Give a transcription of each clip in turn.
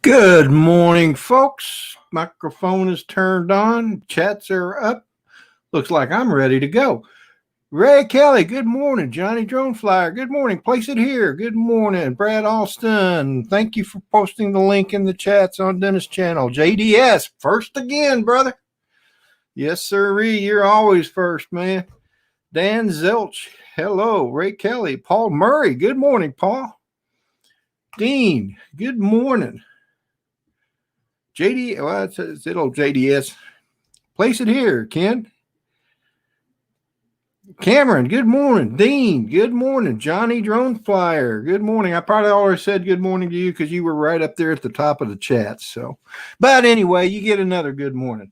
Good morning, folks. Microphone is turned on. Chats are up. Looks like I'm ready to go. Ray Kelly, good morning. Johnny Drone Flyer, good morning. Place it here. Good morning. Brad Alston, thank you for posting the link in the chats on Dennis' channel. JDS, first again, brother. Yes, sirree. You're always first, man. Dan Zelch, hello. Ray Kelly, Paul Murray, good morning, Paul. Dean, good morning. JD, well, it's old JDS. Place it here, Ken. Cameron, good morning. Dean, good morning. Johnny Drone Flyer, good morning. I probably already said good morning to you because you were right up there at the top of the chat. So, but anyway, you get another good morning.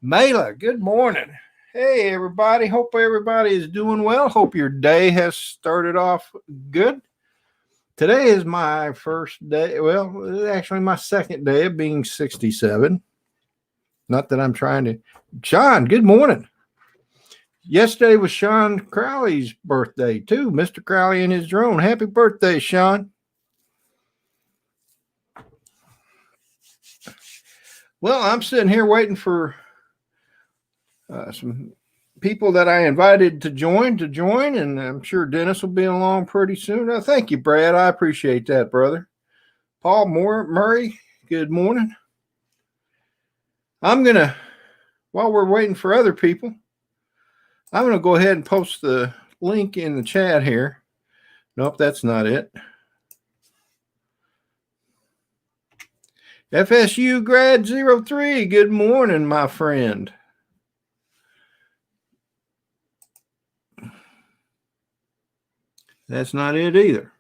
Mela, good morning. Hey, everybody. Hope everybody is doing well. Hope your day has started off good. Today is my first day. Well, actually, my second day of being 67. Not that I'm trying to. Sean, good morning. Yesterday was Sean Crowley's birthday, too. Mr. Crowley and his drone. Happy birthday, Sean. Well, I'm sitting here waiting for some people that I invited to join, and I'm sure Dennis will be along pretty soon. Thank you, Brad. I appreciate that, brother. Paul Murray, good morning. I'm going to, while we're waiting for other people, I'm going to go ahead and post the link in the chat here. Nope, that's not it. FSU Grad 03, good morning, my friend. That's not it either.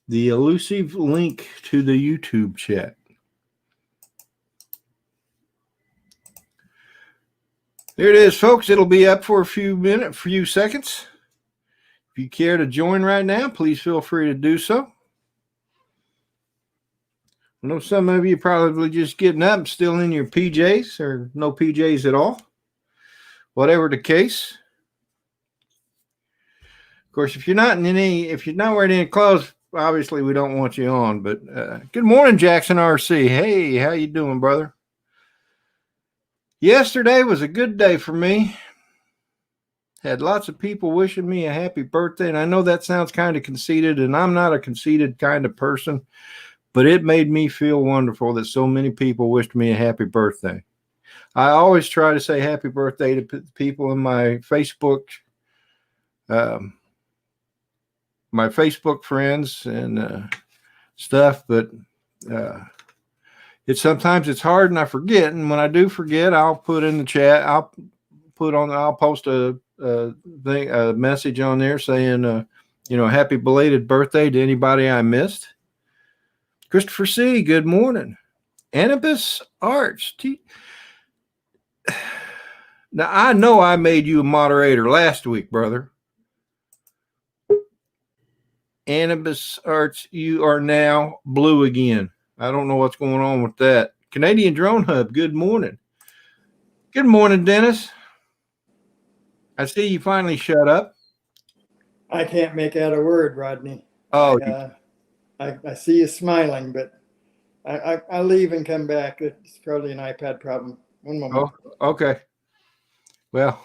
The elusive link to the YouTube chat. There it is, folks. It'll be up for a few seconds. If you care to join right now, please feel free to do so. I know some of you probably just getting up, still in your PJs or no PJs at all. Whatever the case. Of course, if you're not wearing any clothes, obviously we don't want you on. But good morning, Jackson RC. Hey, how you doing, brother? Yesterday was a good day for me. Had lots of people wishing me a happy birthday, and I know that sounds kind of conceited, and I'm not a conceited kind of person, but it made me feel wonderful that so many people wished me a happy birthday. I always try to say happy birthday to people in my Facebook friends and stuff, but sometimes it's hard and I forget. And when I do forget, I'll put in the chat. I'll post a message on there saying, happy belated birthday to anybody I missed. Christopher C., good morning. Anubis Arts. Now, I know I made you a moderator last week, brother. Anubis Arts, you are now blue again. I don't know what's going on with that. Canadian Drone Hub, good morning. Good morning, Dennis. I see you finally shut up. I can't make out a word, Rodney. Oh, I see you smiling, but I'll leave and come back. It's probably an iPad problem. One moment. Oh, okay. Well,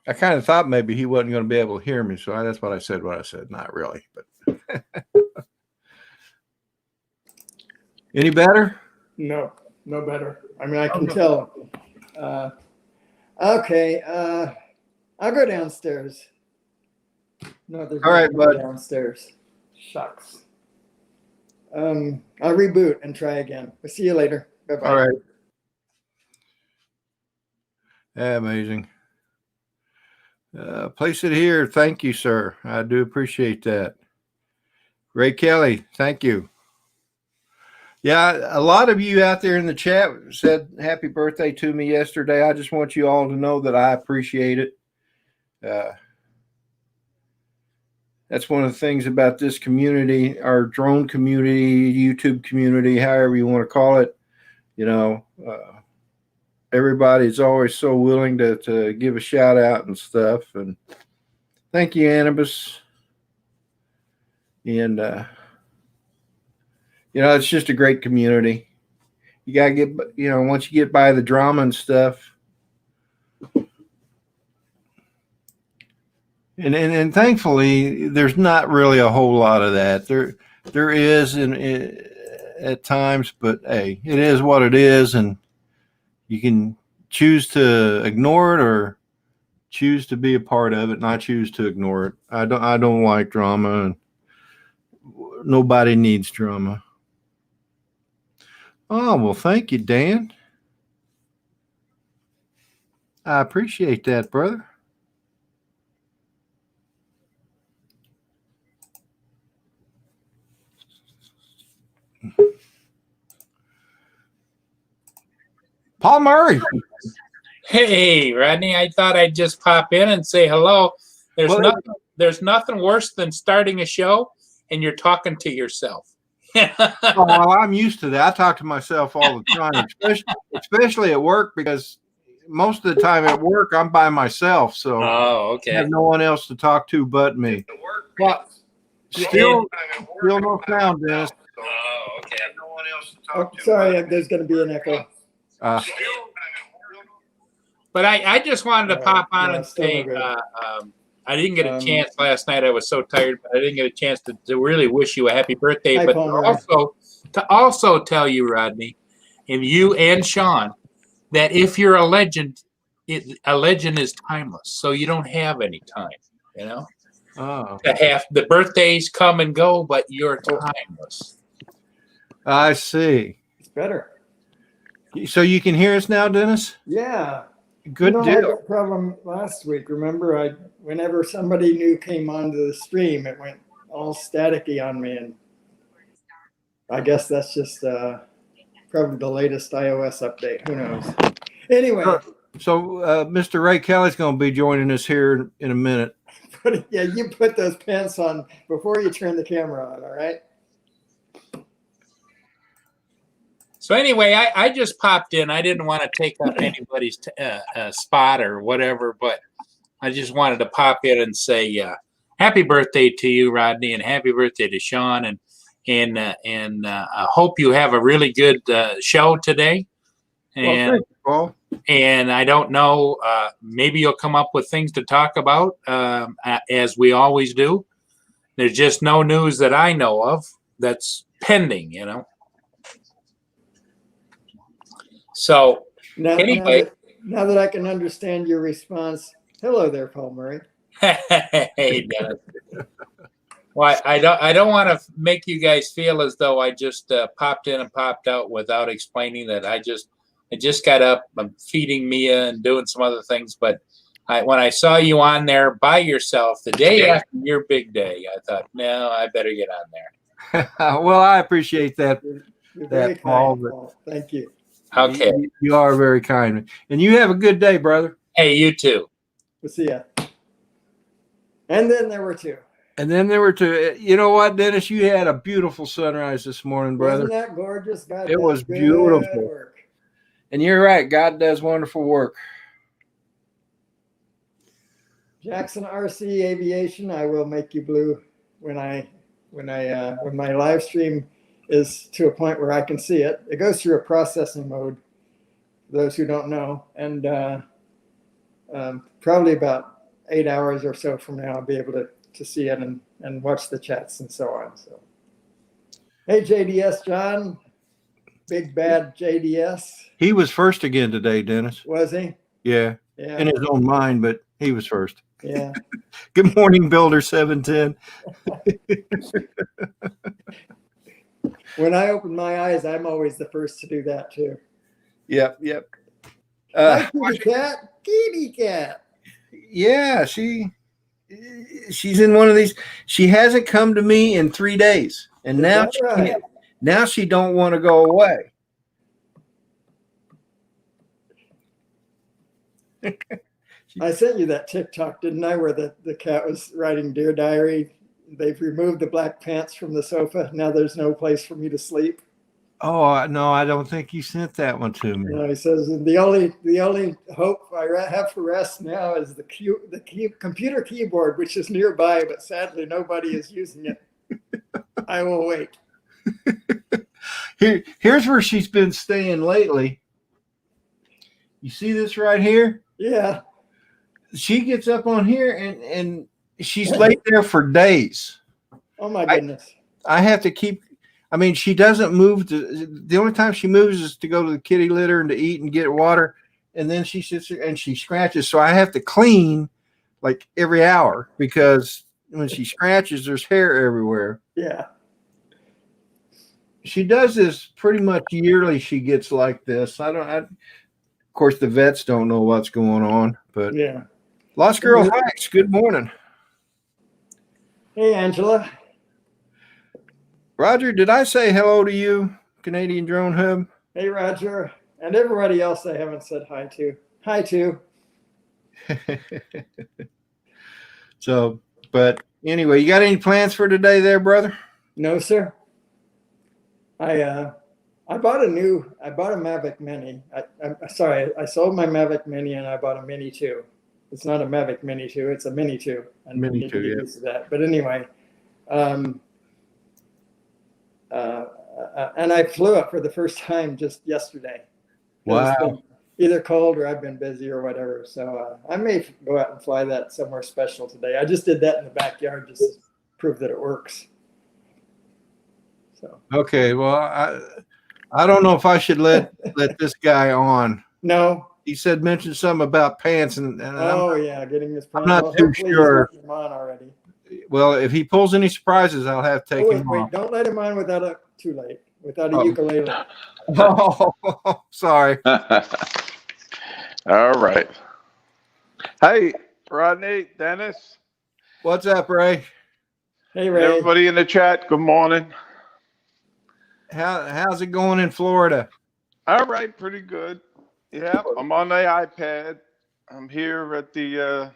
I kind of thought maybe he wasn't going to be able to hear me, so that's what I said. Not really, but any better? No better. I mean, I can tell. Okay, I'll go downstairs. No, there's all right, bud. Downstairs. Shucks. I'll reboot and try again. We'll see you later. Bye-bye. All right. Amazing. Place it here. Thank you, sir. I do appreciate that. Ray Kelly, thank you. Yeah, a lot of you out there in the chat said happy birthday to me yesterday. I just want you all to know that I appreciate it. That's one of the things about this community, our drone community, YouTube community, however you want to call it. Everybody's always so willing to give a shout out and stuff. And thank you, Anubis. And it's just a great community. You gotta get, once you get by the drama and stuff, and thankfully there's not really a whole lot of that. There is at times, but hey, it is what it is, and you can choose to ignore it or choose to be a part of it, and I choose to ignore it. I don't like drama, and nobody needs drama. Oh, well, thank you, Dan. I appreciate that, brother. Paul Murray. Hey, Rodney, I thought I'd just pop in and say hello. There's nothing worse than starting a show and you're talking to yourself. Oh, well, I'm used to that. I talk to myself all the time, especially at work, because most of the time at work I'm by myself, so okay. I have no one else to talk to but me. But still no sound, Dennis. Okay. No one else to talk to. Sorry, there's going to be an echo. But I just wanted to pop on and say I didn't get a chance last night. I was so tired, but I didn't get a chance to really wish you a happy birthday. But also tell you, Rodney, and you and Sean, that if you're a legend, a legend is timeless. So you don't have any time, the birthdays come and go, but you're timeless. I see. It's better. So you can hear us now, Dennis? Yeah. Good deal. I had that problem last week. Remember, whenever somebody new came onto the stream, it went all staticky on me, and I guess that's just probably the latest iOS update. Who knows? Anyway. So Mr. Ray Kelly's going to be joining us here in a minute. Yeah, you put those pants on before you turn the camera on, all right? So anyway, I just popped in. I didn't want to take up anybody's spot or whatever, but I just wanted to pop in and say happy birthday to you, Rodney, and happy birthday to Sean, and I hope you have a really good show today. And thank you, Paul. And I don't know, maybe you'll come up with things to talk about as we always do. There's just no news that I know of that's pending, So anyway, now that I can understand your response, hello there, Paul Murray. Hey, Dennis. Well, I don't want to make you guys feel as though I just popped in and popped out without explaining that I just got up. I'm feeding Mia and doing some other things, but when I saw you on there by yourself the day after your big day, I thought, no, I better get on there. Well, I appreciate that. You're very kind, Paul. Thank you. Okay. You are very kind. And you have a good day, brother. Hey, you too. We'll see ya. And then there were two. You know what, Dennis? You had a beautiful sunrise this morning, brother. Wasn't that gorgeous? God, it was beautiful. Work. And you're right. God does wonderful work. Jackson RC Aviation, I will make you blue when my live stream is to a point where I can see it. It goes through a processing mode, for those who don't know, and probably about 8 hours or so from now, I'll be able to see it and watch the chats and so on. So, hey, JDS John, big bad JDS. He was first again today, Dennis. Was he? Yeah. In his own mind, but he was first. Yeah. Good morning, Builder 710. When I open my eyes, I'm always the first to do that too. Yep. Hi, kitty cat. Yeah, she's in one of these. She hasn't come to me in 3 days, and now she don't want to go away. I sent you that TikTok, didn't I, where the cat was writing Dear Diary. They've removed the black pants from the sofa. Now there's no place for me to sleep. Oh, no, I don't think you sent that one to me. No, he says, the only hope I have for rest now is the computer keyboard, which is nearby, but sadly nobody is using it. I will wait. Here's where she's been staying lately. You see this right here? Yeah. She gets up on here and she's laid there for days. Oh my goodness. I have to keep. I mean, she doesn't move. The only time she moves is to go to the kitty litter and to eat and get water, and then she sits there and she scratches. So I have to clean like every hour because when she scratches, there's hair everywhere. Yeah. She does this pretty much yearly. She gets like this. Of course, the vets don't know what's going on, but Yeah. Lost Girl Heights. Good morning, Hey, Angela. Roger. Did I say hello to you, Canadian Drone Hub? Hey, Roger. And everybody else I haven't said hi to. Hi to. So, but anyway, you got any plans for today there, brother? No, sir. I bought a Mavic Mini. I'm sorry, I sold my Mavic Mini and I bought a Mini 2. It's not a Mavic Mini 2, it's a Mini 2. And Mini I need to 2, get yeah. used to that. But anyway, and I flew it for the first time just yesterday. Wow. It's been either cold or I've been busy or whatever. So I may go out and fly that somewhere special today. I just did that in the backyard just to prove that it works. So Okay, well, I don't know if I should let this guy on. no. He said mention something about pants, and Yeah, getting his pants. not too hopefully sure. he's got him on already. Well, if he pulls any surprises, I'll have to take him Wait, off. don't let him on without a without a Oh. ukulele. Oh, sorry. All right. Hey, Rodney, Dennis, What's up, Ray? Hey, Ray. everybody in the chat, good morning. How's it going in Florida? All right, pretty good. Yeah, I'm on the iPad. I'm here at the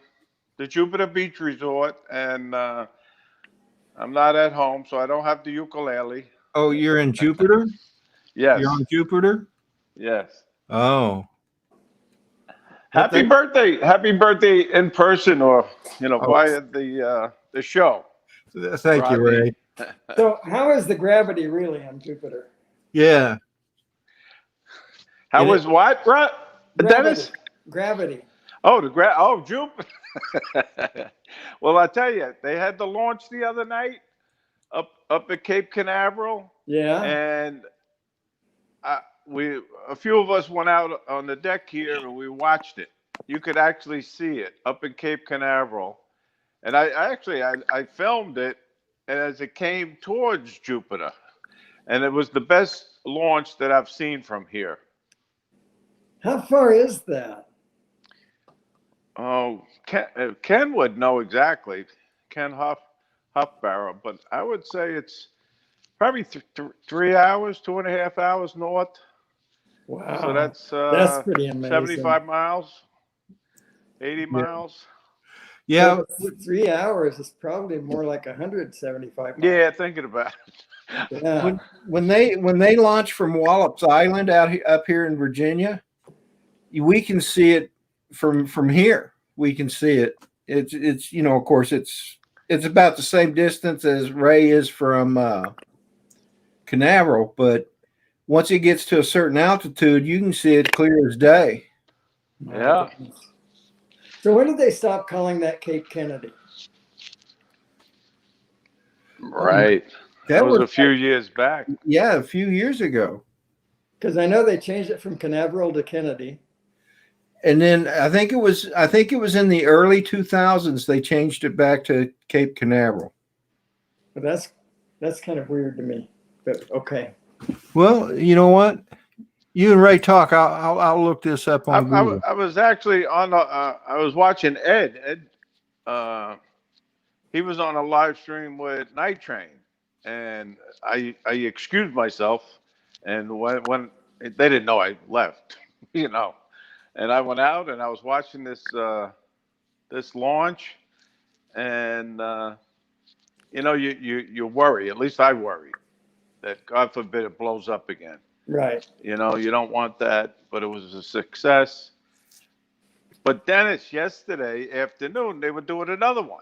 Jupiter Beach Resort, and I'm not at home, so I don't have the ukulele. Oh, you're in Jupiter? Yes, You're on Jupiter? yes. Oh. Happy birthday in person, or via the show. Thank you, Rodney. Ray. So how is the gravity really on Jupiter? Yeah. How It was what, Dennis? Gravity. Oh, Jupiter. Well, I tell you, they had the launch the other night up at Cape Canaveral, Yeah. and a few of us went out on the deck here and we watched it. You could actually see it up in Cape Canaveral, and I filmed it as it came towards Jupiter, and it was the best launch that I've seen from here. How far is that? Oh, Ken would know exactly. Ken Huffbarrow, but I would say it's probably 3 hours, 2.5 hours north. Wow. So that's pretty amazing. 75 miles, 80 miles. Yeah. So 3 hours is probably more like 175 miles. Yeah, thinking about it. Yeah. When they launch from Wallops Island up here in Virginia, we can see it from here. We can see it. It's of course it's about the same distance as Ray is from Canaveral, but once it gets to a certain altitude, you can see it clear as day. Yeah. So when did they stop calling that Cape Kennedy? Right. That was a few years back. Yeah, a few years ago. Because I know they changed it from Canaveral to Kennedy. And then I think it was in the early 2000s they changed it back to Cape Canaveral. But that's kind of weird to me. But okay. Well, you know what? You and Ray talk. I'll look this up on Google. I was actually on. I was watching Ed. He was on a live stream with Night Train, and I excused myself, and when they didn't know I left, and I went out and I was watching this launch, and you worry. At least I worry that God forbid it blows up again. Right. You don't want that, but it was a success. But Dennis, yesterday afternoon, they were doing another one.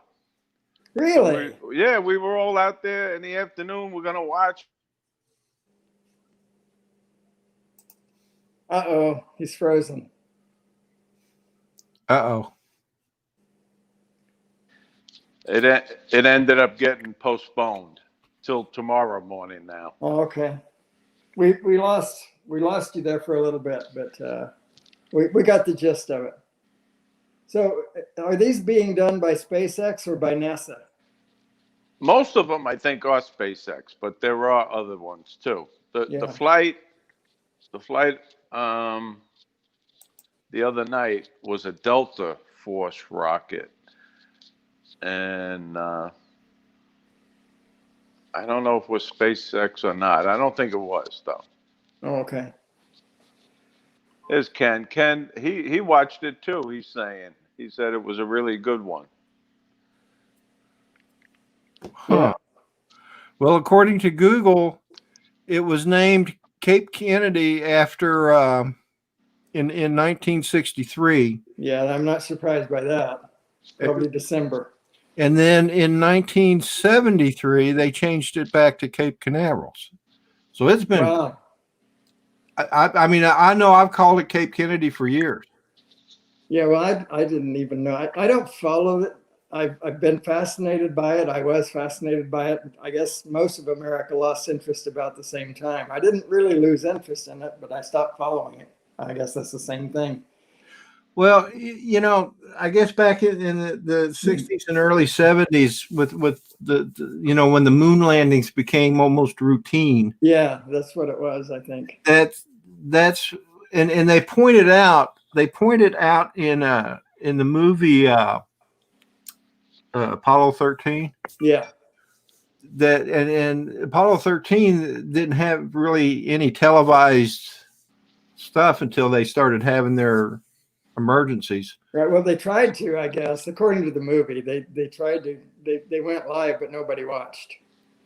Really? We were all out there in the afternoon. We're gonna watch. Uh-oh, he's frozen. Uh-oh. It ended up getting postponed till tomorrow morning now. Oh, okay. We lost you there for a little bit, but we got the gist of it. So are these being done by SpaceX or by NASA? Most of them, I think, are SpaceX, but there are other ones too. The flight the other night was a Delta Force rocket, and I don't know if it was SpaceX or not. I don't think it was though. Oh, okay. There's Ken. Ken, he watched it too. He said it was a really good one. Huh. Yeah. Well, according to Google, it was named Cape Kennedy after in 1963. Yeah, I'm not surprised by that. Probably December. And then in 1973, they changed it back to Cape Canaveral. So it's been, Wow. I mean, I know I've called it Cape Kennedy for years. Yeah, well, I didn't even know. I don't follow it. I've been fascinated by it. I was fascinated by it. I guess most of America lost interest about the same time. I didn't really lose interest in it, but I stopped following it. I guess that's the same thing. Well, you know, I guess back in the 60s and early 70s with the you know, when the moon landings became almost routine. Yeah, that's what it was, I think. That's and they pointed out in the movie Apollo 13. Yeah. That and Apollo 13 didn't have really any televised stuff until they started having their emergencies. Right. Well, they tried to, I guess, according to the movie. They tried to. They went live, but nobody watched.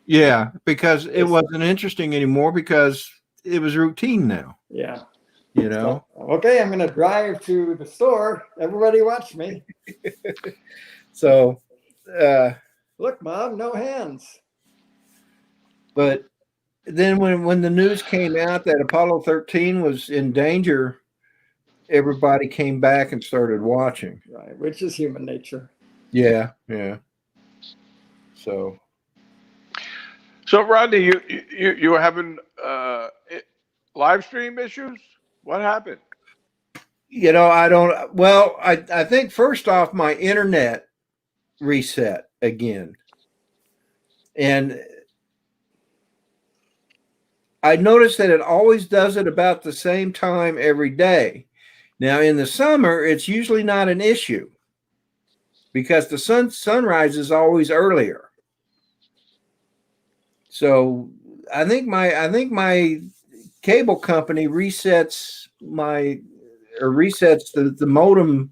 Yeah, because it wasn't interesting anymore because it was routine now. Yeah. You know. So, okay, I'm going to drive to the store. Everybody watch me. So, look, Mom, no hands. But then when the news came out that Apollo 13 was in danger, everybody came back and started watching. Right, which is human nature. Yeah, yeah. So Rodney, you were having live stream issues? What happened? You know, I think first off my internet reset again. And I noticed that it always does it about the same time every day. Now, in the summer, it's usually not an issue because the sunrise is always earlier. So I think my cable company resets the modem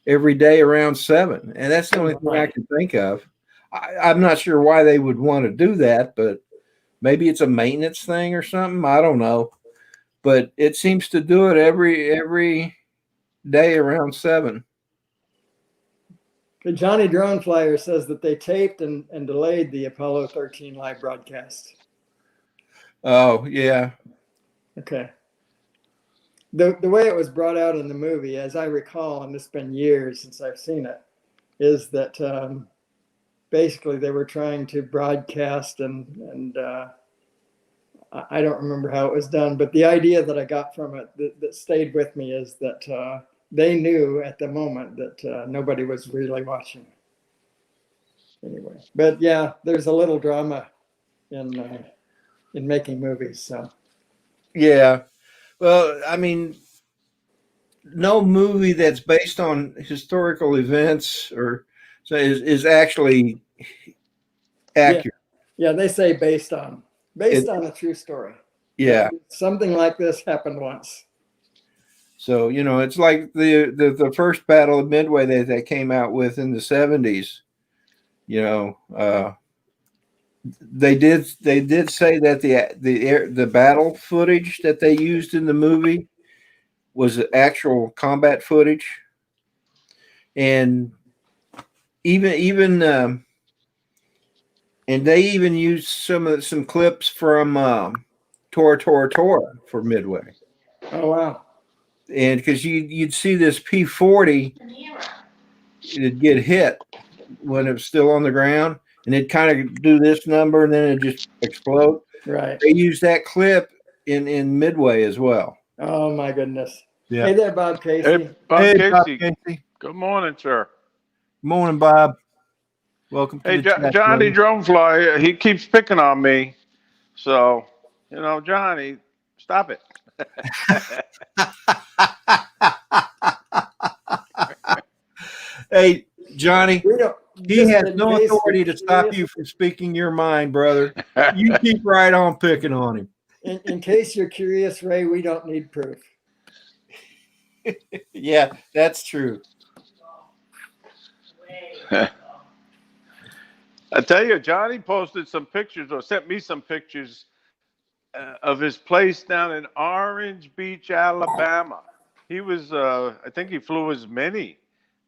every day around 7, and that's the only thing I can think of. I'm not sure why they would want to do that, but maybe it's a maintenance thing or something. I don't know, but it seems to do it every day around 7. Johnny Drone Flyer says that they taped and delayed the Apollo 13 live broadcast. Oh, yeah. Okay. The way it was brought out in the movie, as I recall, and it's been years since I've seen it, is that basically they were trying to broadcast and I don't remember how it was done, but the idea that I got from it that stayed with me is that they knew at the moment that nobody was really watching. Anyway, but yeah, there's a little drama in making movies. So Yeah. Well, I mean, no movie that's based on historical events is actually accurate. Yeah, they say based on a true story. Yeah. Something like this happened once. So, you know, it's like the first Battle of Midway that they came out with in the 70s. You know, they did say that the battle footage that they used in the movie was actual combat footage, and even And they even used some clips from Tora for Midway. Oh, wow. And because you'd see this P40, it'd get hit when it was still on the ground, and it'd kind of do this number, and then it'd just explode. Right. They used that clip in Midway as well. Oh, my goodness. Yeah. Hey there, Bob Casey. Hey, Bob Hey, Casey. Bob Casey. Good morning, sir. Morning, Bob. Welcome to Hey, the chat, Johnny brother. Dronefly, he keeps picking on me. So, Johnny, stop it. Hey, Johnny, We don't, he just has in no case authority you're to stop curious- you from speaking your mind, brother. You keep right on picking on him. In case you're curious, Ray, we don't need proof. Yeah, that's true. I tell you, Johnny posted some pictures or sent me some pictures of his place down in Orange Beach, Alabama. He was, I think he flew his Mini,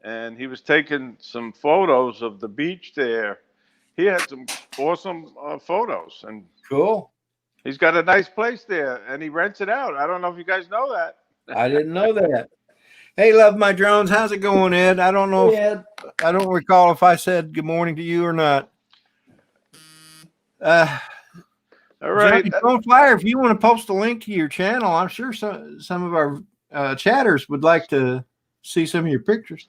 and he was taking some photos of the beach there. He had some awesome photos, and Cool. he's got a nice place there, and he rents it out. I don't know if you guys know that. I didn't know that. Hey, love my drones. How's it going, Ed? I don't know. Yeah, I don't recall if I said good morning to you or not. All right. Johnny Drone Flyer, if you want to post a link to your channel, I'm sure some of our chatters would like to see some of your pictures.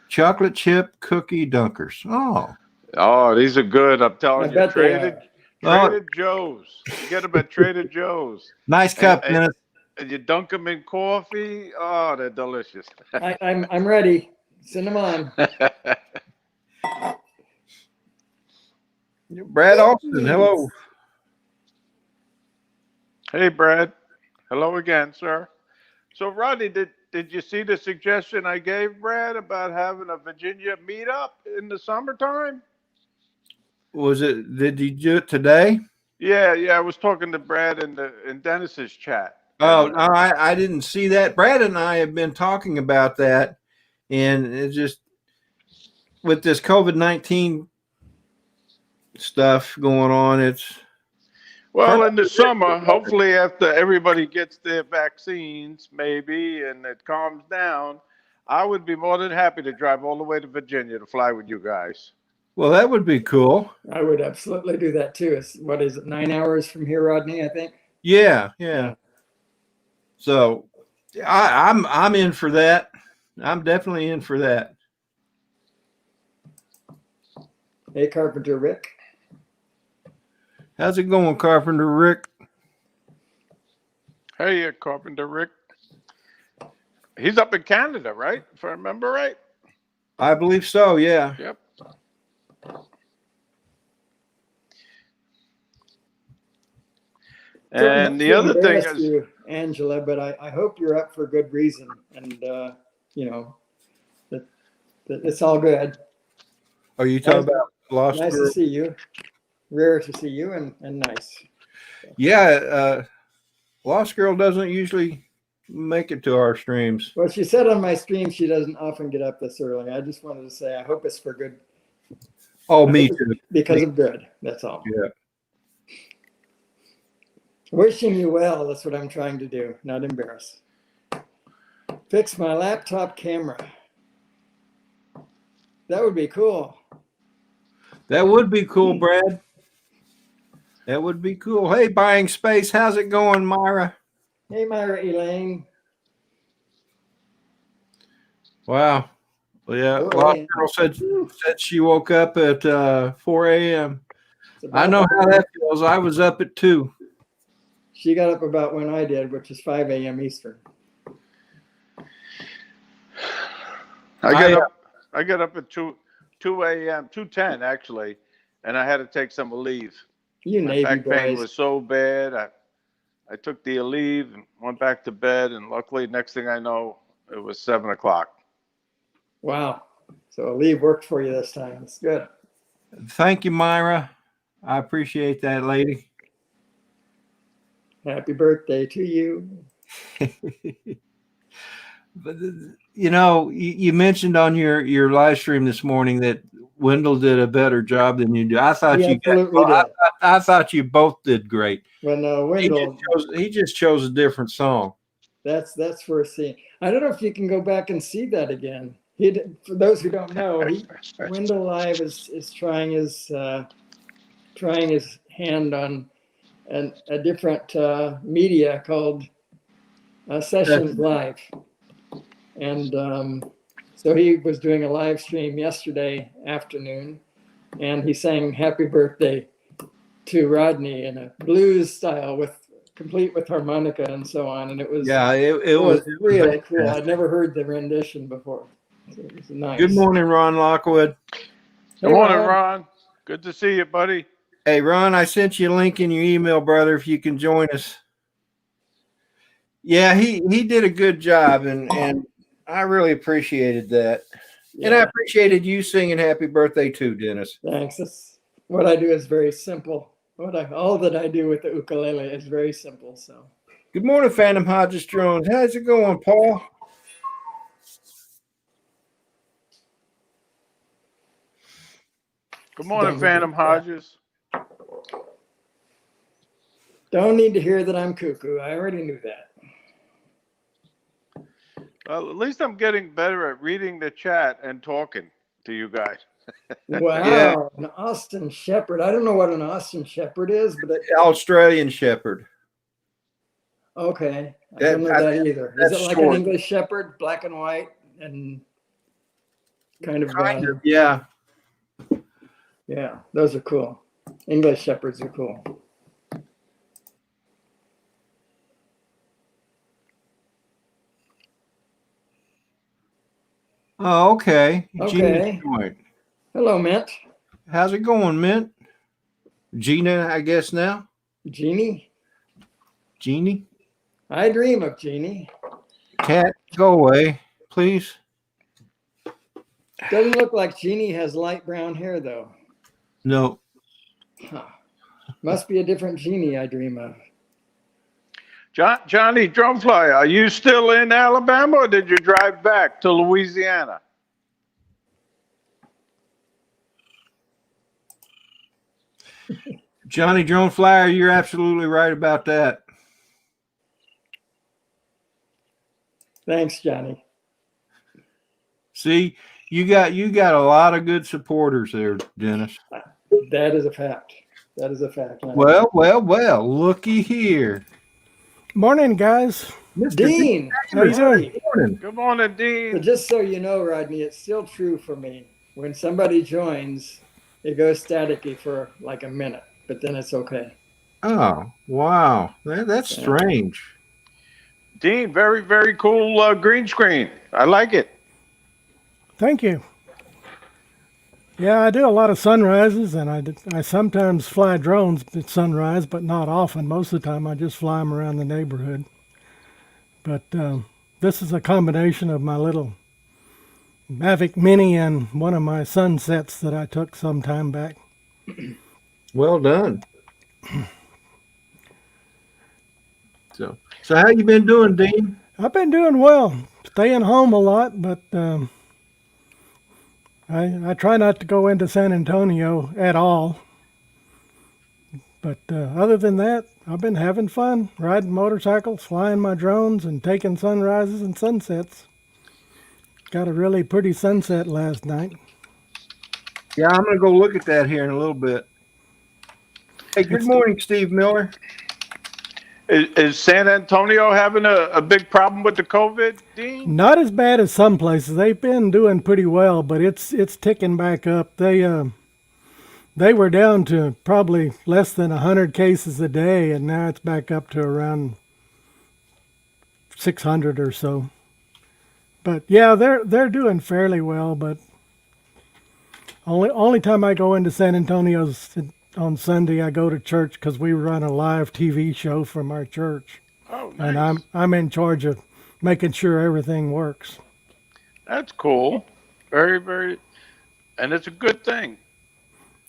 Chocolate chip cookie dunkers. Oh, these are good. I'm I telling you, bet they are. Trader Joe's. You get them at Trader Joe's. Nice cup, And- Dennis. And you dunk them in coffee. Oh, they're delicious. I'm ready. Send them on. Brad Austin, hello. Hey, Brad. Hello again, sir. So, Rodney, did you see the suggestion I gave Brad about having a Virginia meetup in the summertime? Did you do it today? Yeah. I was talking to Brad in Dennis's chat. Oh, no, I didn't see that. Brad and I have been talking about that, and it's just with this COVID-19 stuff going on, it's Well, in the summer, hopefully after everybody gets their vaccines, maybe, and it calms down, I would be more than happy to drive all the way to Virginia to fly with you guys. well, that would be cool. I would absolutely do that too. What is it, 9 hours from here, Rodney, I think? Yeah. So I'm in for that. I'm definitely in for that. Hey, Carpenter Rick. How's it going, Carpenter Rick? Hey, Carpenter Rick. He's up in Canada, right? If I remember right. I believe so, yeah. Yep. And the other thing is, you, Angela, but I hope you're up for good reason, and that it's all good. Are you talking about Lost Nice Girl? to see you. Rare to see you, and nice. Yeah, Lost Girl doesn't usually make it to our streams. Well, she said on my stream she doesn't often get up this early. I just wanted to say I hope it's for good. Oh, me too. Because of good. That's all. Yeah. Wishing you well. That's what I'm trying to do. Not embarrass. Fix my laptop camera. That would be cool. That would be cool, Brad. That would be cool. Hey, Buying Space, how's it going, Myra? Hey, Myra Elaine. Wow. Well, yeah, Oh, Lost hey. Girl said she woke up at 4 a.m. It's about- I know how that feels. I was up at 2. She got up about when I did, which is 5 a.m. Eastern. I got up at 2 a.m., 2:10 actually, and I had to take some leave. You My Navy back pain boys. was so bad. I took the leave and went back to bed, and luckily, next thing I know, it was 7 o'clock. Wow. So a leave worked for you this time. It's good. Thank you, Myra. I appreciate that, lady. Happy birthday to you. But you mentioned on your live stream this morning that Wendell did a better job than you do. I thought He absolutely did. I thought you both did great. When Wendell, He just chose a different song. that's worth seeing. I don't know if you can go back and see that again. For those who don't know, Wendell Live is trying his hand on a different media called Sessions Live, and so he was doing a live stream yesterday afternoon, and he sang "Happy Birthday" to Rodney in a blues style, complete with harmonica and so on, and it was it was really cool. I'd never heard the rendition before. So it was nice. Good morning, Ron Lockwood. Good morning, Ron. Good to see you, buddy. Hey, Ron, I sent you a link in your email, brother, if you can join us. Yeah, he did a good job, and I really appreciated that. Yeah. And I appreciated you singing "Happy Birthday" too, Dennis. Thanks. What I do is very simple. All that I do with the ukulele is very simple. So. Good morning, Phantom Hodges Drones. How's it going, Paul? Good morning, Phantom Hodges. Don't need to hear that I'm cuckoo. I already knew that. Well, at least I'm getting better at reading the chat and talking to you guys. Wow, yeah. An Austin Shepherd. I don't know what an Austin Shepherd is, but Australian Shepherd. Okay, I don't know that either. Is it like an English Shepherd, black and white, and kind of yeah. Yeah, those are cool. English Shepherds are cool. Oh, okay. Okay. Hello, Mint. How's it going, Mint? Gina, I guess now? Jeannie? I dream of Jeannie. Cat, go away, please. Doesn't look like Jeannie has light brown hair, though. No. Huh. Must be a different Jeannie I dream of. Johnny Drumfly, are you still in Alabama, or did you drive back to Louisiana? Johnny Drone Flyer, you're absolutely right about that. Thanks, Johnny. See, you got a lot of good supporters there, Dennis. That is a fact. That is a fact. Well, looky here. Morning, guys. Mr. Dean. How you doing? Good morning, Dean. But just so you know, Rodney, it's still true for me. When somebody joins, it goes staticky for like a minute, but then it's okay. Oh, wow. That's strange. Dean, very, very cool green screen. I like it. Thank you. Yeah, I do a lot of sunrises, and I sometimes fly drones at sunrise, but not often. Most of the time, I just fly them around the neighborhood. But this is a combination of my little Mavic Mini and one of my sunsets that I took some time back. Well done. So how you been doing, Dean? I've been doing well. Staying home a lot, but I try not to go into San Antonio at all. But other than that, I've been having fun, riding motorcycles, flying my drones, and taking sunrises and sunsets. Got a really pretty sunset last night. Yeah, I'm going to go look at that here in a little bit. Hey, good morning, Steve Miller. Is San Antonio having a big problem with the COVID, Dean? Not as bad as some places. They've been doing pretty well, but it's ticking back up. They were down to probably less than 100 cases a day, and now it's back up to around 600 or so. But yeah, they're doing fairly well. But only time I go into San Antonio's on Sunday, I go to church because we run a live TV show from our church. Oh, nice. And I'm in charge of making sure everything works. That's cool. Very, very, and it's a good thing.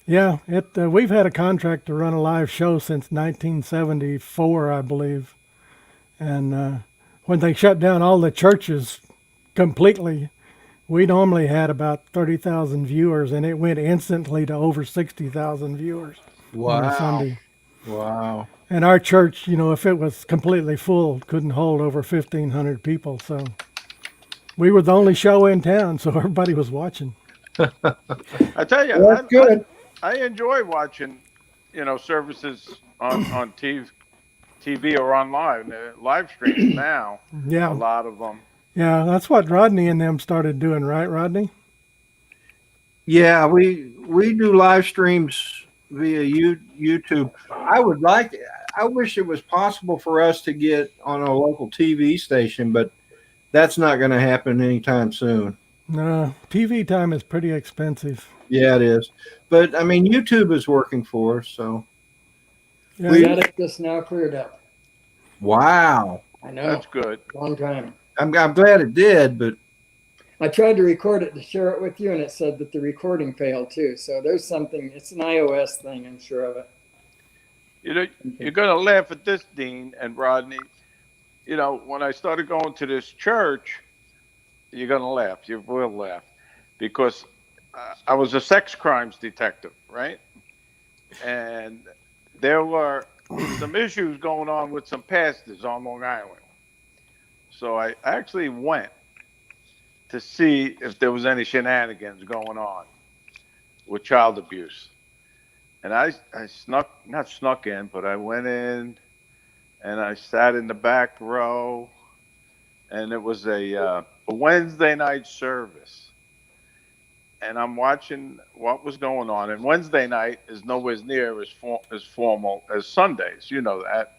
Yeah, we've had a contract to run a live show since 1974, I believe. And when they shut down all the churches, completely. We normally had about 30,000 viewers, and it went instantly to over 60,000 viewers on a Wow. Sunday. Wow. And our church, if it was completely full, couldn't hold over 1,500 people. So we were the only show in town, so everybody was watching. I tell you, Well, that's good. I enjoy watching, services on TV or online, live streams now. A Yeah, lot of them. yeah, that's what Rodney and them started doing, right, Rodney? Yeah, we do live streams via YouTube. I wish it was possible for us to get on a local TV station, but that's not going to happen anytime soon. No, TV time is pretty expensive. Yeah, it is. But I mean, YouTube is working for us, so Yeah, Static just now cleared up. wow. I know. That's good. Long time. I'm glad it did, but I tried to record it to share it with you, and it said that the recording failed too. So there's something. It's an iOS thing. I'm sure of it. You're going to laugh at this, Dean and Rodney. When I started going to this church, you're going to laugh. You will laugh. Because I was a sex crimes detective, right? And there were some issues going on with some pastors on Long Island. So I actually went to see if there was any shenanigans going on with child abuse. And I not snuck in, but I went in and I sat in the back row, and it was a Wednesday night service. And I'm watching what was going on. And Wednesday night is nowhere near as formal as Sundays. You know that.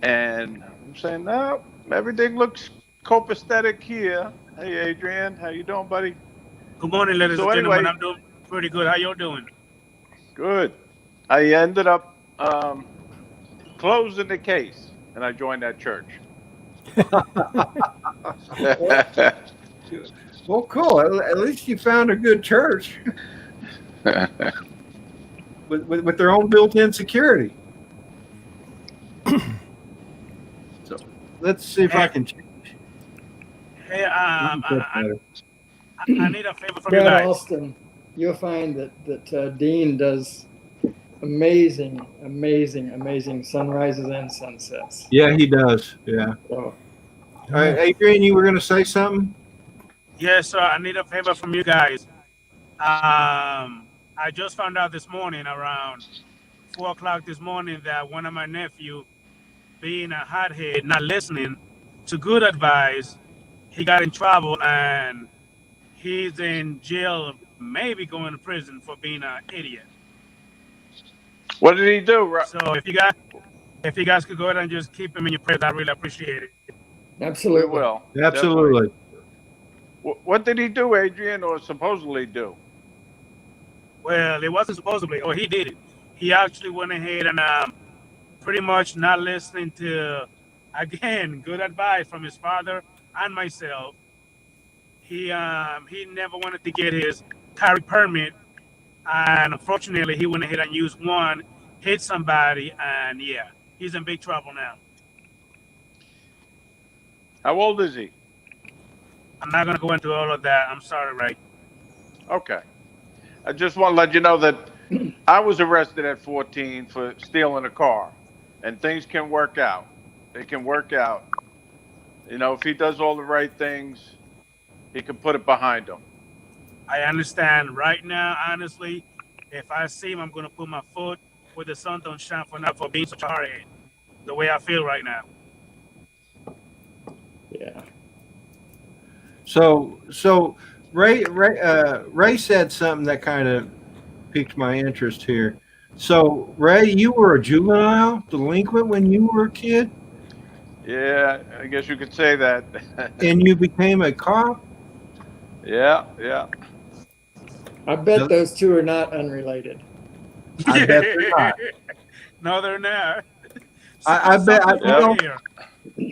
And I'm saying, no, everything looks copacetic here. Hey, Adrian, how you doing, buddy? Good morning, ladies and gentlemen. I'm doing pretty good. How y'all doing? Good. I ended up closing the case, and I joined that church. well, cool. At least you found a good church with their own built-in security. So let's see if I can change. Hey, I need a favor from you Brad guys. Alston, you'll find that Dean does amazing sunrises and sunsets. Yeah, he does. Yeah. So, All right, Adrian, you were going to say something? Yes, sir. I need a favor from you guys. I just found out this morning around 4 o'clock this morning that one of my nephew, being a hothead, not listening to good advice, he got in trouble and he's in jail, maybe going to prison for being an idiot. What did he do? So if you guys could go ahead and just keep him in your prayers, I really appreciate it. absolutely. We will. Absolutely. Definitely. What did he do, Adrian, or supposedly do? Well, it wasn't supposedly, he did it. He actually went ahead and pretty much not listening to, again, good advice from his father and myself. He never wanted to get his carry permit, and unfortunately, he went ahead and used one, hit somebody, and yeah, he's in big trouble now. How old is he? I'm not going to go into all of that. I'm sorry, Ray. Okay. I just want to let you know that I was arrested at 14 for stealing a car, and things can work out. They can work out. If he does all the right things, he can put it behind him. I understand. Right now, honestly, if I see him, I'm going to put my foot where the sun don't shine for being such a hardhead. The way I feel right now. Yeah. So Ray said something that kind of piqued my interest here. So Ray, you were a juvenile delinquent when you were a kid, Yeah, I guess you could say that. and you became a cop. Yeah. I bet those two are not unrelated. I bet they're not. No, they're not. I bet. Here.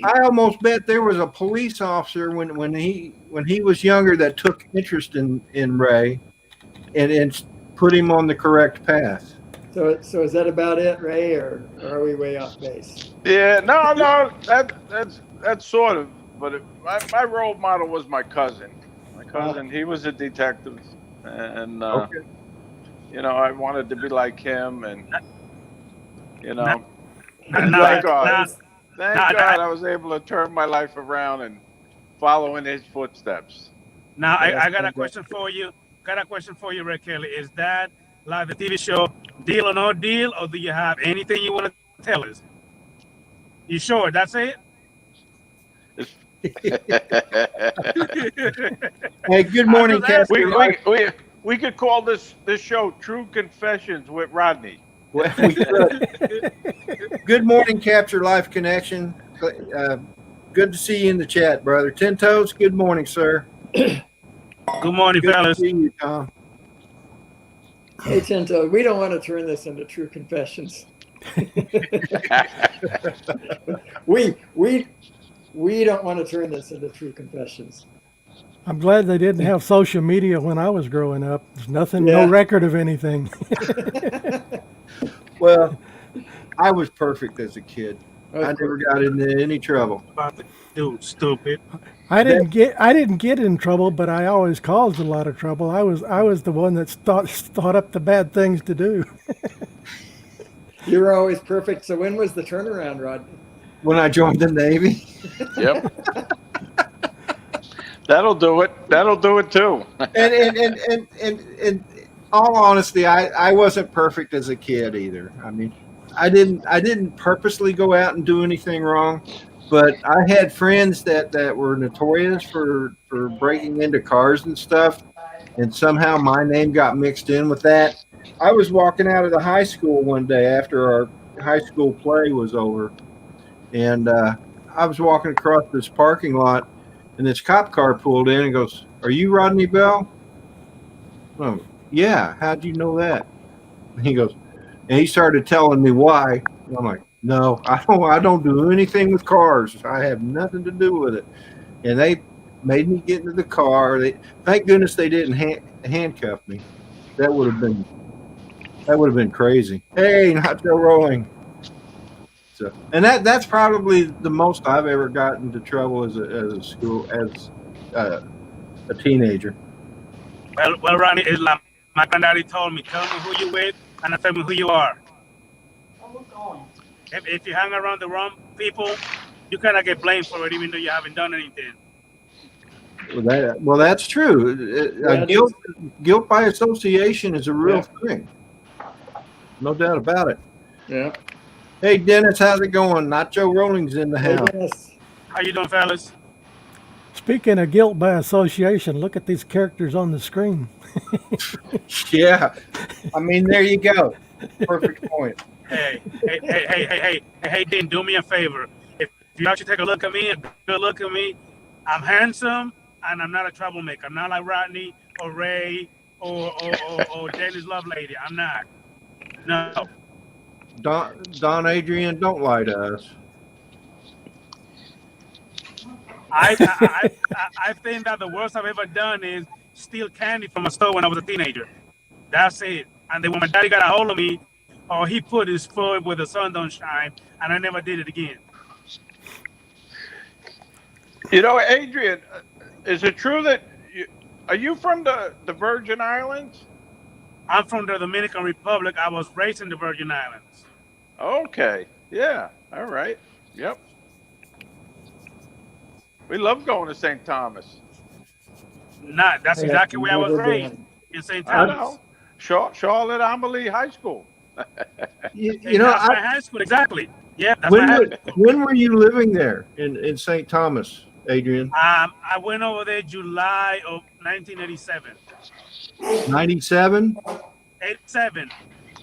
I almost bet there was a police officer when he was younger that took interest in Ray, and put him on the correct path. So is that about it, Ray, or are we way off base? Yeah, no, that's sort of but my role model was my cousin. My cousin, he was a detective, and Okay. you know, I wanted to be like him, and you know, Now, thank God, thank now, God, I was able to turn my life around and follow in his footsteps. now Yes, I got a thank God. question for you. Got a question for you, Red Kelly. Is that like the TV show Deal or No Deal, or do you have anything you want to tell us? You sure that's it? Hey, good morning, I'm just Captain. we could call this show True Confessions with Rodney. Well, we could. Good morning, Capture Life Connection. Good to see you in the chat, brother. Ten Toes, good morning, sir. Good morning, Good to fellas. see you, Tom. Hey, Tinto, we don't want to turn this into True Confessions. we don't want to turn this into True Confessions. I'm glad they didn't have social media when I was growing up. There's nothing, no Yeah. record of anything. Well, I was perfect as a kid. Of I never got into any trouble. Dude, stupid. I didn't get in trouble, but I always caused a lot of trouble. I was the one that thought up the bad things to do. You were always perfect. So when was the turnaround, Rodney? When I joined the Navy. Yep. That'll do it. That'll do it too. And all honesty, I wasn't perfect as a kid either. I mean, I didn't purposely go out and do anything wrong, but I had friends that were notorious for breaking into cars and stuff, and somehow my name got mixed in with that. I was walking out of the high school one day after our high school play was over, and I was walking across this parking lot, and this cop car pulled in and goes, "Are you Rodney Bell?" Oh, yeah. How'd you know that? And he goes, and he started telling me why. And I'm like, no, I don't do anything with cars. I have nothing to do with it. And they made me get into the car. Thank goodness they didn't handcuff me. That would have been crazy. Hey, not Joe Rolling. So, and that's probably the most I've ever gotten into trouble as a teenager. Well, Ronnie, it's like my granddaddy told me, tell me who you with and tell me who you are. If you hang around the wrong people, you kind of get blamed for it, even though you haven't done anything. Well, that's true. Guilt by association is a real thing. No doubt about it. Yeah. Hey, Dennis, how's it going? Nacho Rolling's in the Hey, house. Dennis. How you doing, fellas? Speaking of guilt by association, look at these characters on the screen. Yeah. I mean, there you go. Perfect point. Hey, Dean, do me a favor. If you actually take a look at me, a good look at me, I'm handsome and I'm not a troublemaker. I'm not like Rodney or Ray or Dennis Lovelady. I'm not. No. Don Adrian, don't lie to us. I think that the worst I've ever done is steal candy from a store when I was a teenager. That's it. And then when my daddy got a hold of me, he put his foot where the sun don't shine, and I never did it again. You know, Adrian, is it true that are you from the Virgin Islands? I'm from the Dominican Republic. I was raised in the Virgin Islands. Okay. Yeah. All right. Yep. We love going to St. Thomas. That's exactly where I was raised, in St. Thomas. I know. Charlotte Amalie High School. That's my high school, exactly. Yeah, that's my high school. When were you living there in St. Thomas, Adrian? I went over there July of 1987. 97? 87.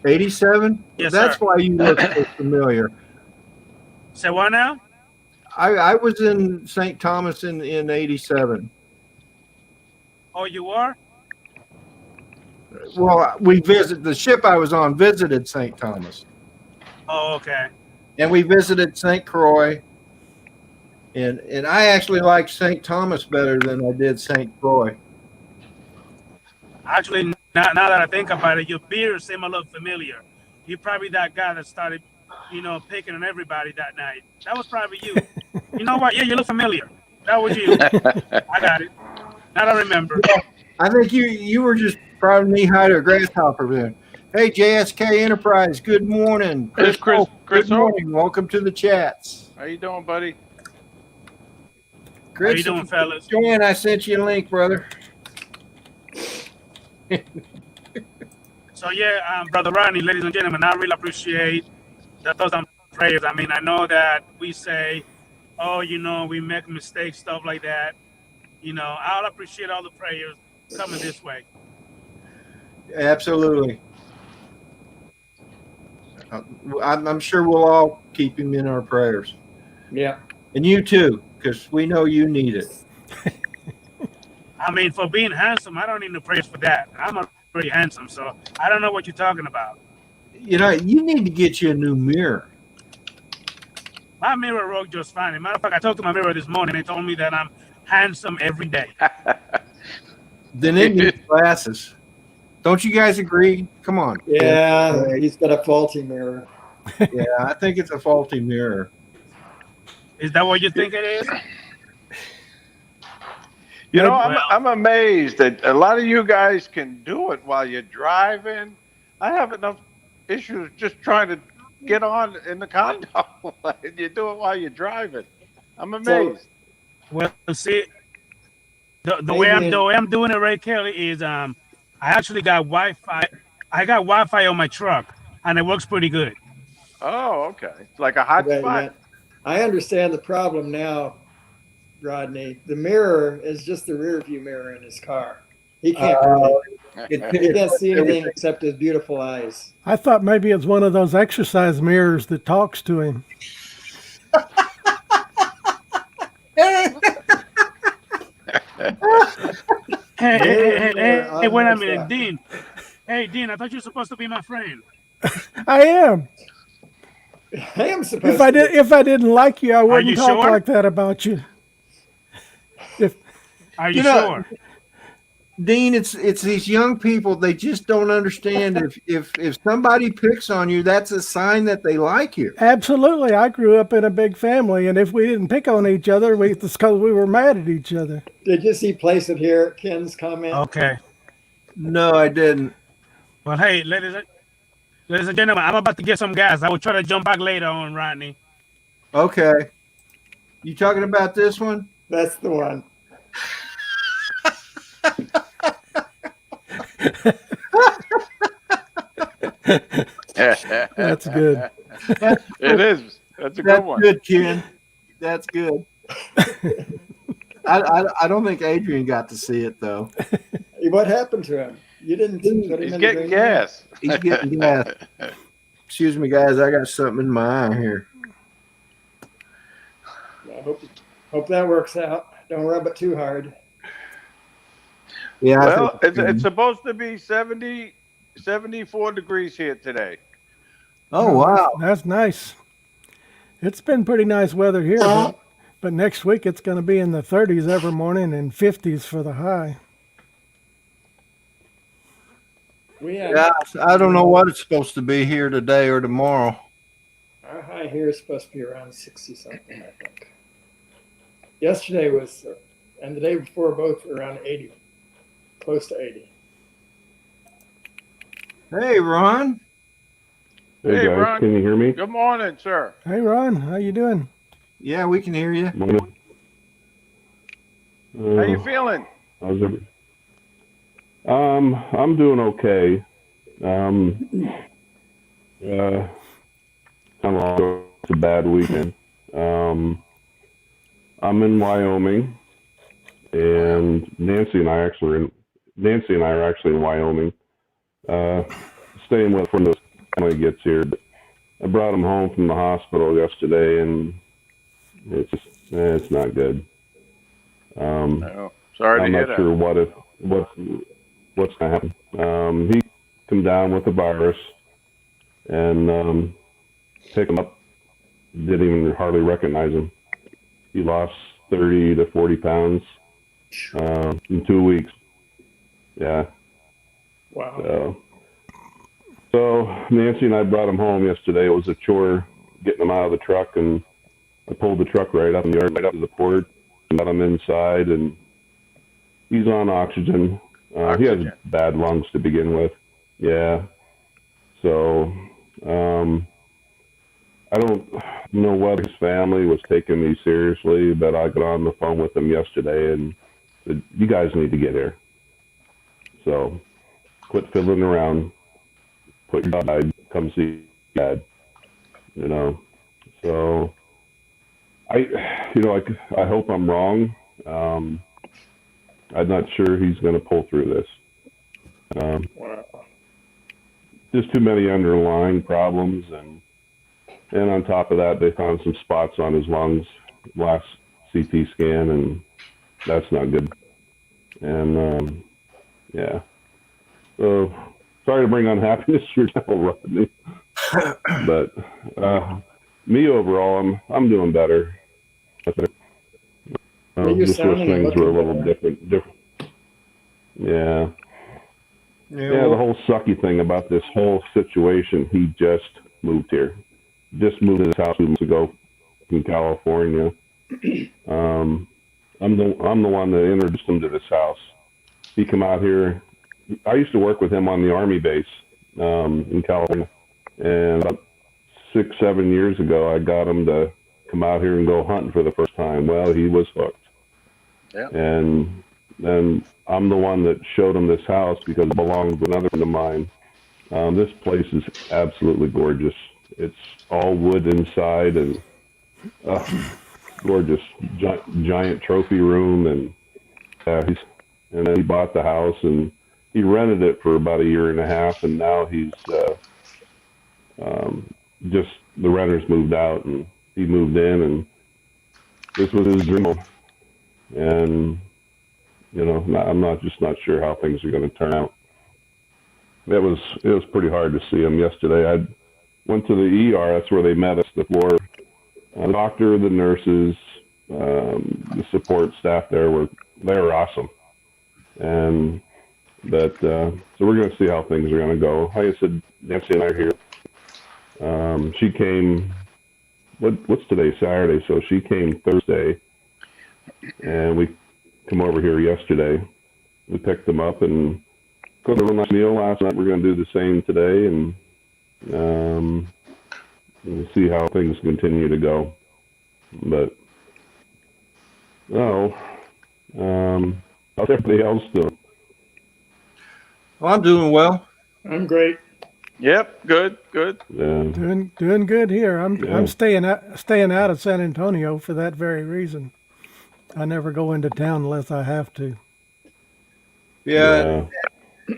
87? Yes, That's sir. why you look so familiar. Say what now? I was in St. Thomas in 87. Oh, you were? Well, the ship I was on visited St. Thomas. Oh, okay. And we visited St. Croix. And I actually liked St. Thomas better than I did St. Croix. Actually, now that I think about it, your beard seemed a little familiar. You're probably that guy that started, picking on everybody that night. That was probably you. You know what? Yeah, you look familiar. That was you. I got it. Now I remember. I think you were just probably knee-high grasshopper then. Hey, JSK Enterprise, good morning. It's Chris. Hope, Chris good Hope. morning. Welcome to the chats. How you doing, buddy? Chris, How you doing, fellas? Joanne, I sent you a link, brother. So yeah, Brother Rodney, ladies and gentlemen, I really appreciate the thoughts and prayers. I mean, I know that we say, oh, we make mistakes, stuff like that. I'll appreciate all the prayers coming this way. Absolutely. I'm sure we'll all keep him in our prayers. Yeah. And you too, because we know you need it. I mean, for being handsome, I don't need no praise for that. I'm pretty handsome, so I don't know what you're talking about. You need to get you a new mirror. My mirror worked just fine. As a matter of fact, I talked to my mirror this morning. They told me that I'm handsome every day. Then it needs glasses. Don't you guys agree? Come on. Yeah, he's got a faulty mirror. Yeah, I think it's a faulty mirror. Is that what you think it is? I'm amazed that a lot of you guys can do it while you're driving. I have enough issues just trying to get on in the condo, and you do it while you're driving. I'm amazed. Well, see, the way I'm doing it, Ray Kelly, is I actually got Wi-Fi. I got Wi-Fi on my truck, and it works pretty good. Oh, okay. It's like a hot spot. I understand the problem now, Rodney. The mirror is just the rear view mirror in his car. He can't he can't see anything except his beautiful eyes. I thought maybe it's one of those exercise mirrors that talks to him. Hey, wait a minute, Dean. Hey, Dean, I thought you were supposed to be my friend. I am. I am supposed If I didn't like you, I wouldn't talk sure? like that about you. Are you sure? Dean, it's these young people. They just don't understand. If somebody picks on you, that's a sign that they like you. Absolutely. I grew up in a big family, and if we didn't pick on each other, it's because we were mad at each other. Did you see place it here, Ken's comment? Okay. No, I didn't. Well, hey, ladies and gentlemen, I'm about to get some gas. I will try to jump back later on, Rodney. Okay. You talking about this one? That's the one. That's good. It is. That's a good one. Good, Ken. That's good. I don't think Adrian got to see it though. What happened to him? You didn't put him He's in getting the gas. He's getting gas. Excuse me, guys. I got something in my eye here. I hope that works out. Don't rub it too hard. Yeah. Well, it's supposed to be 74 degrees here today. Oh wow, That's nice. It's been pretty nice weather here, but next week it's going to be in the 30s every morning and 50s for the high. yeah. I don't know what it's supposed to be here today or tomorrow. Our high here is supposed to be around 60 something, I think. Yesterday was, and the day before, both around 80, close to 80. Hey, Ron. Hey, guys, Ron. can you hear me? Good morning, sir. Hey, Ron, how you doing? Yeah, we can hear you. Morning. How you feeling? How's it? I'm doing okay. Kind of it's a bad weekend. I'm in Wyoming, and Nancy and I are actually in Wyoming, staying with when the family gets here. But I brought him home from the hospital yesterday, and it's not good. Oh, sorry to I'm hear not sure what's going to happen. He come down with the virus and pick him up. Didn't even hardly recognize him. He lost 30 to 40 pounds in 2 weeks. Yeah. Wow. So Nancy and I brought him home yesterday. It was a chore getting him out of the truck, and I pulled the truck right up in the yard, right up to the porch, got him inside, and he's on oxygen. He has bad lungs to begin with. Yeah. So I don't know whether his family was taking me seriously, but I got on the phone with them yesterday and said, "You guys need to get here. So quit fiddling around. Put your dad, come see dad." You know. So I hope I'm wrong. I'm not sure he's going to pull through this. Just too many underlying problems, and on top of that, they found some spots on his lungs last CT scan, and that's not good. And yeah, so sorry to bring unhappiness to your devil, Rodney, but me overall, I'm doing better. Just wish things were a little different. Yeah. Yeah, the whole sucky thing about this whole situation, he just moved here. Just moved in his house 2 months ago from California. I'm the one that introduced him to this house. He come out here. I used to work with him on the Army base in California, and about 6-7 years ago, I got him to come out here and go hunting for the first time. Well, he was hooked. Yeah. And then I'm the one that showed him this house because it belonged to another friend of mine. This place is absolutely gorgeous. It's all wood inside and gorgeous, giant trophy room. And then he bought the house and he rented it for about 1.5 years, and now he's just the renters moved out and he moved in, and this was his dream home. And I'm not sure how things are going to turn out. It was pretty hard to see him yesterday. I went to the ER. That's where they met us. The floor, the doctor, the nurses, the support staff they were awesome. So we're going to see how things are going to go. Like I said, Nancy and I are here. She came. What's today? Saturday. So she came Thursday, and we come over here yesterday. We picked them up and cooked a real nice meal last night. We're going to do the same today, and we'll see how things continue to go. But how's everybody else doing? Well, I'm doing well. I'm great. Yep, good. Yeah. Doing good here. I'm staying out of San Antonio for that very reason. I never go into town unless I have to. Yeah.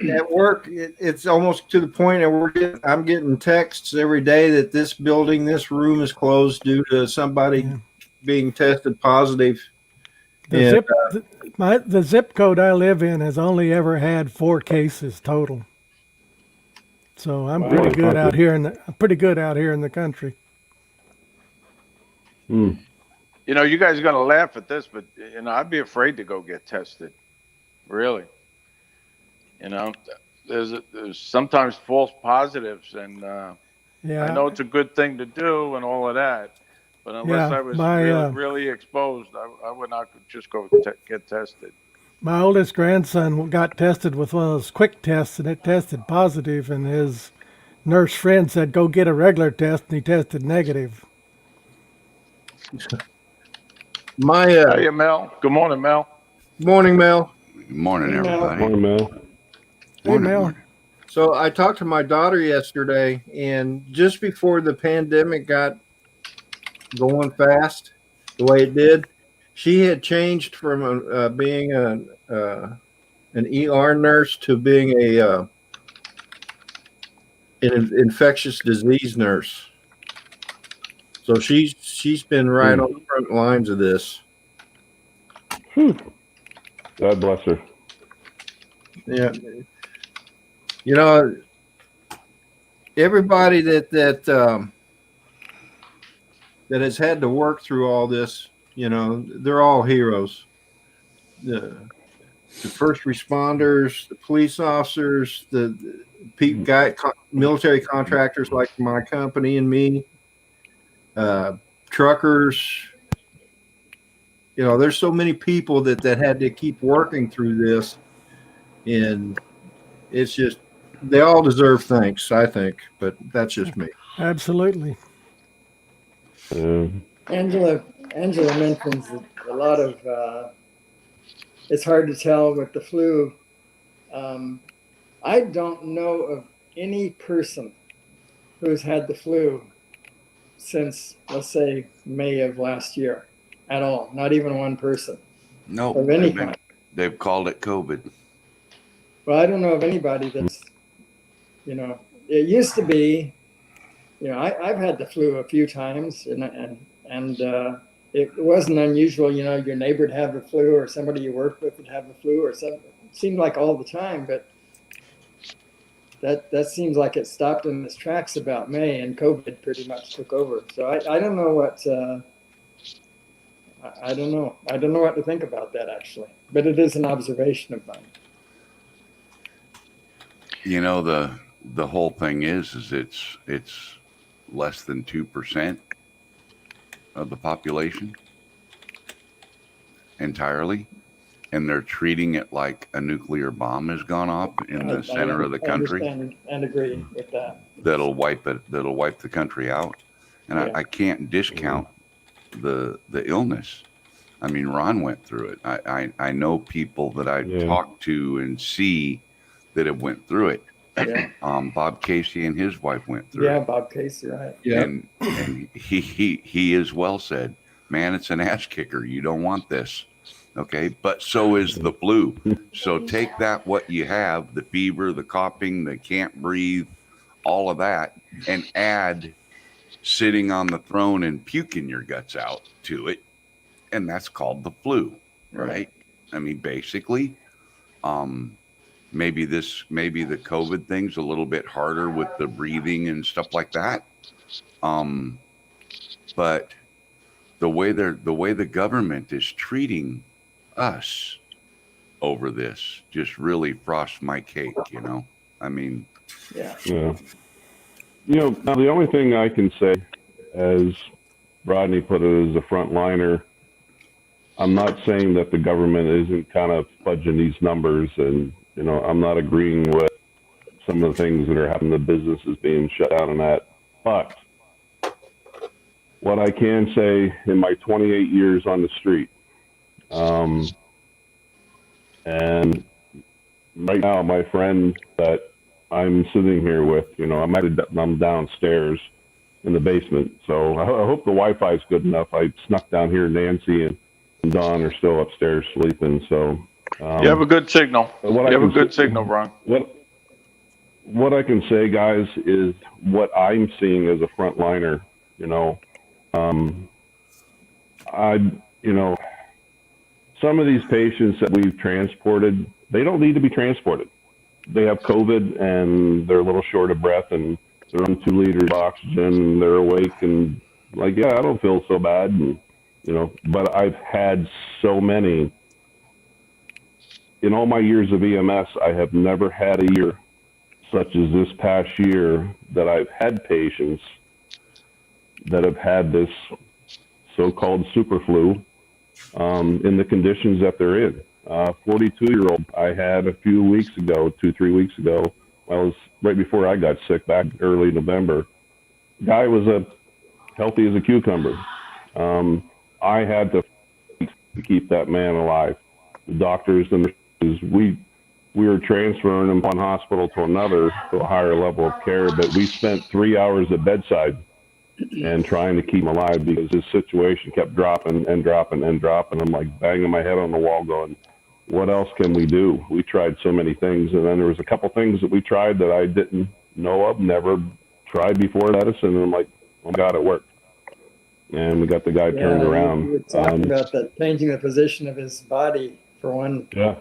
At work, it's almost to the point that I'm getting texts every day that this room is closed due to somebody being tested positive. The zip code I live in has only ever had 4 cases total. So I'm pretty good out here in the country. Hmm. You guys are going to laugh at this, but I'd be afraid to go get tested. Really. There's sometimes false positives, and I know it's a good thing to do and all of that, but unless I was really exposed, I would not just go get tested. My oldest grandson got tested with one of those quick tests, and it tested positive, and his nurse friend said, "Go get a regular test," and he tested negative. Hey, Mel. Good morning, Mel. Morning, Mel. Good morning, everybody. Morning, Mel. Hey, Mel. So I talked to my daughter yesterday, and just before the pandemic got going fast, the way it did, she had changed from being an ER nurse to being an infectious disease nurse. So she's been right on the front lines of this. God bless her. Yeah. Everybody that has had to work through all this, they're all heroes. The first responders, the police officers, the military contractors like my company and me, truckers, You know, there's so many people that had to keep working through this, and it's just they all deserve thanks, I think, but that's just me. Absolutely. Angela mentions that a lot of it's hard to tell with the flu. I don't know of any person who's had the flu since, let's say, May of last year at all. Not even one person. No, Of any kind. they've called it COVID. Well, I don't know of anybody that's, you know, it used to be, you know, I've had the flu a few times, and it wasn't unusual, you know, your neighbor would have the flu or somebody you worked with would have the flu or something. It seemed like all the time, but that seems like it stopped in its tracks about May, and COVID pretty much took over. So I don't know what I don't know. I don't know what to think about that, actually, but it is an observation of mine. You know, the whole thing is it's less than 2% of the population entirely, and they're treating it like a nuclear bomb has gone off in the center of the country. I understand and agree with that. That'll wipe the country out, and Yeah. I can't discount the illness. I mean, Ron went through it. I know people that I talk to and see that have went through it. Yeah. Bob Casey and his wife went through it. Yeah, Bob Casey, right? Yeah. And he as well said, man, it's an ass kicker. You don't want this. Okay. But so is the flu. So take that, what you have, the fever, the coughing, the can't breathe, all of that, and add sitting on the throne and puking your guts out to it. And that's called the flu. Right. I mean, basically, maybe the COVID thing's a little bit harder with the breathing and stuff like that. But the way the government is treating us over this just really frosts my cake, you know? I mean, Yeah. You know, now the only thing I can say, as Rodney put it, as a frontliner, I'm not saying that the government isn't kind of fudging these numbers, and you know, I'm not agreeing with some of the things that are happening, the businesses being shut down and that. But what I can say in my 28 years on the street, and right now, my friend that I'm sitting here with, you know, I'm downstairs in the basement, so I hope the Wi-Fi is good enough. I snuck down here. Nancy and Don are still upstairs sleeping, so. You have a good signal. You have a good signal, Ron. What I can say, guys, is what I'm seeing as a frontliner. You know, some of these patients that we've transported, they don't need to be transported. They have COVID and they're a little short of breath and they're on 2 liters of oxygen and they're awake and like, yeah, I don't feel so bad. And, you know, but I've had so many. In all my years of EMS, I have never had a year such as this past year that I've had patients that have had this so-called super flu in the conditions that they're in. 42-year-old I had a few weeks ago, 2-3 weeks ago. Well, it was right before I got sick back early November. Guy was healthy as a cucumber. I had to keep that man alive. The doctors and we were transferring him from one hospital to another to a higher level of care, but we spent 3 hours at bedside and trying to keep him alive because his situation kept dropping and dropping and dropping. I'm like banging my head on the wall going, what else can we do? We tried so many things, and then there was a couple things that we tried that I didn't know of, never tried before medicine, and I'm like, oh my God, it worked. And we got the guy turned around. We were talking about that, changing the position of his body for one. Yeah.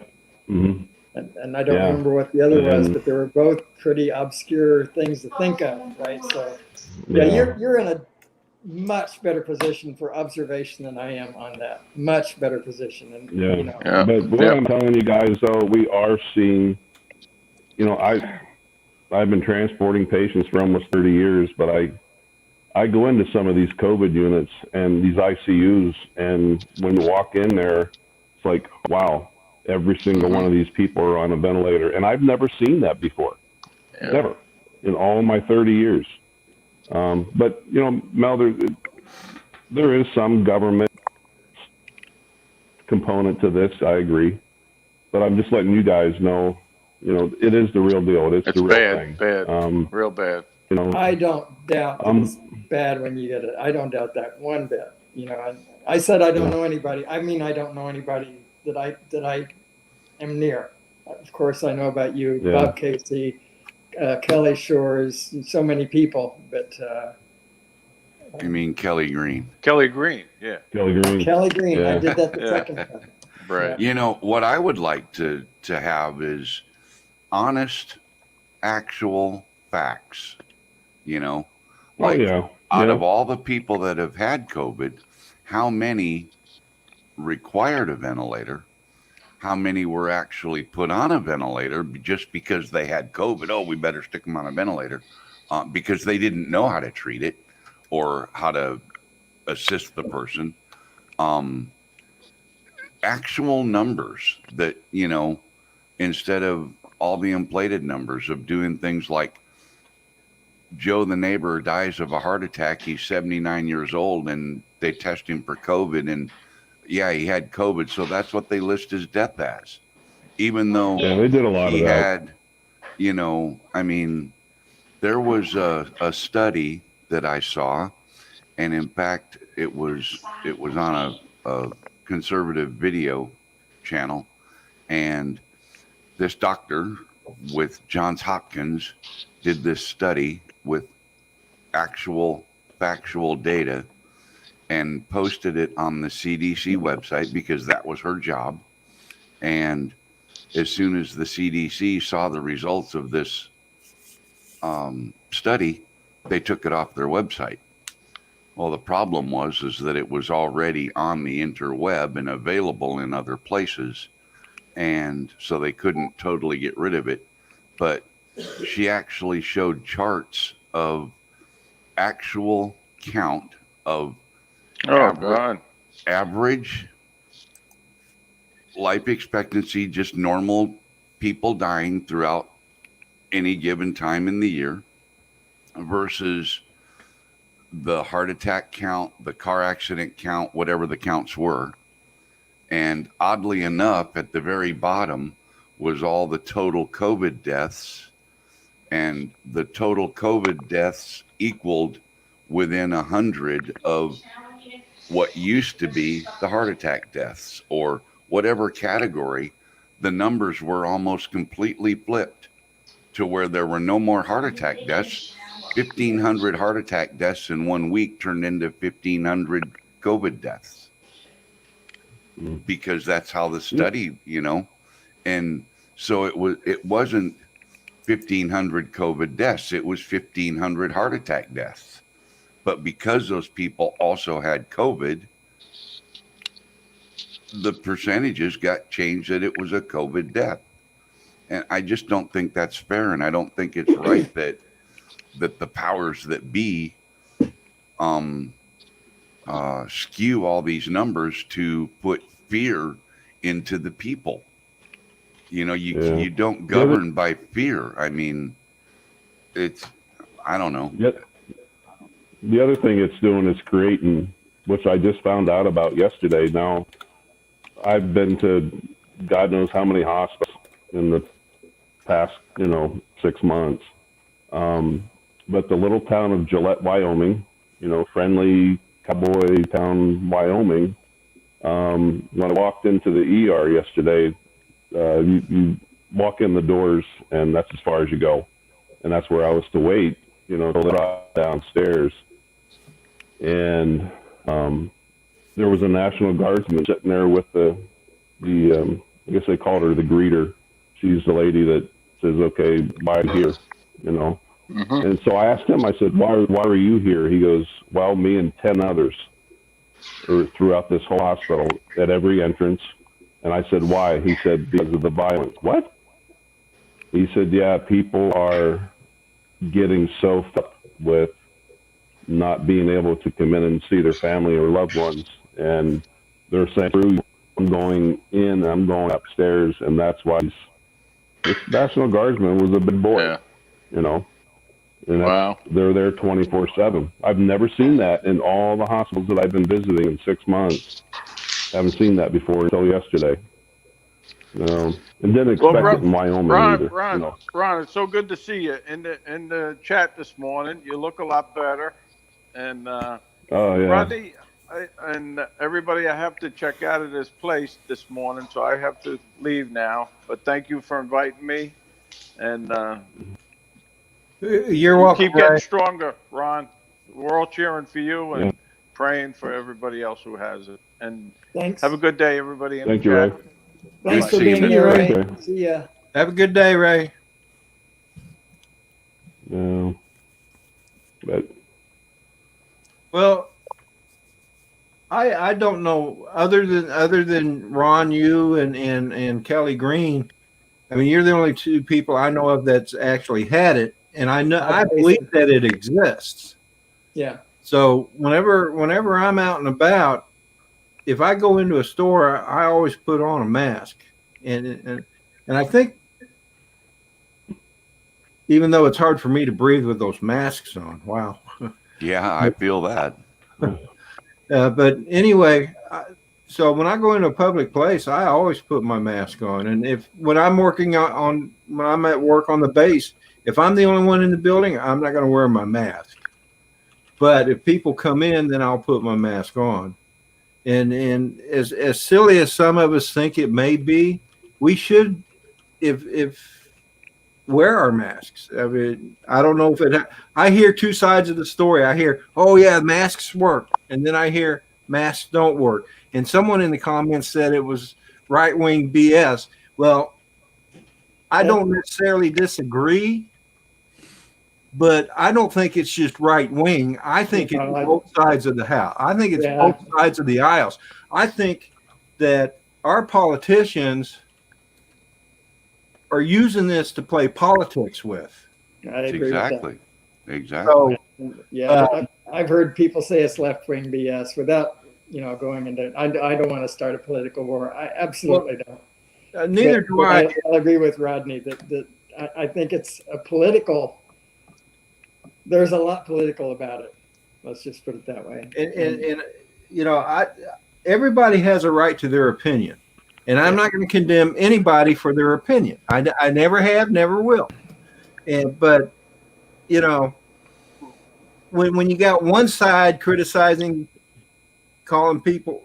Mm-hmm. And I don't remember what the other was, but they were both pretty obscure things to think of, right? So, you're in a much better position for observation than I am on that. Much better position. And, you know. But what I'm telling you guys, though, we are seeing, you know, I've been transporting patients for almost 30 years, but I go into some of these COVID units and these ICUs, and when you walk in there, it's like, wow, every single one of these people are on a ventilator. And I've never seen that before. Yeah. Never. In all my 30 years. But, you know, Mel, there is some government component to this. I agree. But I'm just letting you guys know, you know, it is the real deal. It's the real thing. Bad, real bad. You know, I don't doubt it's bad when you get it. I don't doubt that one bit. You know, I said I don't know anybody. I mean, I don't know anybody that I am near. Of course, I know about you, Bob Casey, Kelly Shores, so many people. But You mean Kelly Green? Kelly Green, yeah. Kelly Green. Kelly Green, I Yeah. did that the second time. Right. You know, what I would like to have is honest, actual facts. You know, like out of all the people that have had COVID, how many required a ventilator? How many were actually put on a ventilator just because they had COVID? Oh, we better stick them on a ventilator because they didn't know how to treat it or how to assist the person. Actual numbers that, you know, instead of all the inflated numbers of doing things like Joe, the neighbor, dies of a heart attack. He's 79 years old and they test him for COVID. And yeah, he had COVID. So that's what they list his death as. Even though they did a lot he of that. had, you know, I mean, there was a study that I saw. And in fact, it was on a conservative video channel. And this doctor with Johns Hopkins did this study with actual factual data and posted it on the CDC website because that was her job. And as soon as the CDC saw the results of this study, they took it off their website. Well, the problem was that it was already on the interweb and available in other places. And so they couldn't totally get rid of it. But she actually showed charts of actual count of average life expectancy, just normal people dying throughout any given time in the year versus the heart attack count, the car accident count, whatever the counts were. And oddly enough, at the very bottom was all the total COVID deaths, and the total COVID deaths equaled within 100 of what used to be the heart attack deaths, or whatever category. The numbers were almost completely flipped to where there were no more heart attack deaths. 1,500 heart attack deaths in 1 week turned into 1,500 COVID deaths, because that's how the study, you know. And so it wasn't 1,500 COVID deaths, it was 1,500 heart attack deaths. But because those people also had COVID, the percentages got changed that it was a COVID death. And I just don't think that's fair, and I don't think it's right that the powers that be skew all these numbers to put fear into the people. You know, you don't govern by fear. I mean, I don't know. The other thing it's doing is creating, which I just found out about yesterday. Now, I've been to God knows how many hospitals in the past, 6 months. But the little town of Gillette, Wyoming, friendly cowboy town, Wyoming. When I walked into the ER yesterday, you walk in the doors and that's as far as you go. And that's where I was to wait, till they brought downstairs. And there was a National Guardsman sitting there with the I guess they called her the greeter. She's the lady that says, okay, bye here, And so I asked him, I said, why are you here? He goes, well, me and 10 others are throughout this whole hospital at every entrance. And I said, why? He said, because of the violence. What? He said, yeah, people are getting so fucked with not being able to come in and see their family or loved ones. And they're saying, I'm going in, I'm going upstairs, and that's why this National Guardsman was a big boy, Yeah. you know. And Wow. they're there 24/7. I've never seen that in all the hospitals that I've been visiting in 6 months. Haven't seen that before until yesterday. And didn't expect it in Wyoming either. You know. Ron, it's so good to see you in the chat this morning. You look a lot better, and Oh yeah. Rodney, and everybody, I have to check out of this place this morning, so I have to leave now. But thank you for inviting me, and You're welcome. keep getting stronger, Ron. We're all cheering for you and praying for everybody else who has it. And Thanks. have a good day, everybody. Thank you, Ray. Thanks Good for seeing being you, here, Ray. Ray. See ya. Have a good day, Ray. Yeah. But Well, I don't know other than Ron, you and Kelly Green. I mean, you're the only two people I know of that's actually had it, and I believe that it exists. Yeah. So whenever I'm out and about, if I go into a store, I always put on a mask, and I think even though it's hard for me to breathe with those masks on, wow. Yeah, I feel that. But anyway, so when I go into a public place, I always put my mask on. And when I'm working when I'm at work on the base, if I'm the only one in the building, I'm not going to wear my mask. But if people come in, then I'll put my mask on. And as silly as some of us think it may be, we should, if wear our masks. I mean, I don't know if I hear two sides of the story. I hear, oh yeah, masks work. And then I hear masks don't work. And someone in the comments said it was right-wing BS. Well, I don't necessarily disagree, but I don't think it's just right-wing. I think it's both sides of the house. I think it's both sides of the aisles. I think that our politicians are using this to play politics with. I agree Exactly. with Exactly. So, that. Yeah, I've heard people say it's left-wing BS without, going into. I don't want to start a political war. I absolutely don't. Neither do I. I'll agree with Rodney that I think it's a political. There's a lot political about it. Let's just put it that way. And everybody has a right to their opinion. And I'm not going to condemn anybody for their opinion. I never have, never will. But when you got one side criticizing, calling people,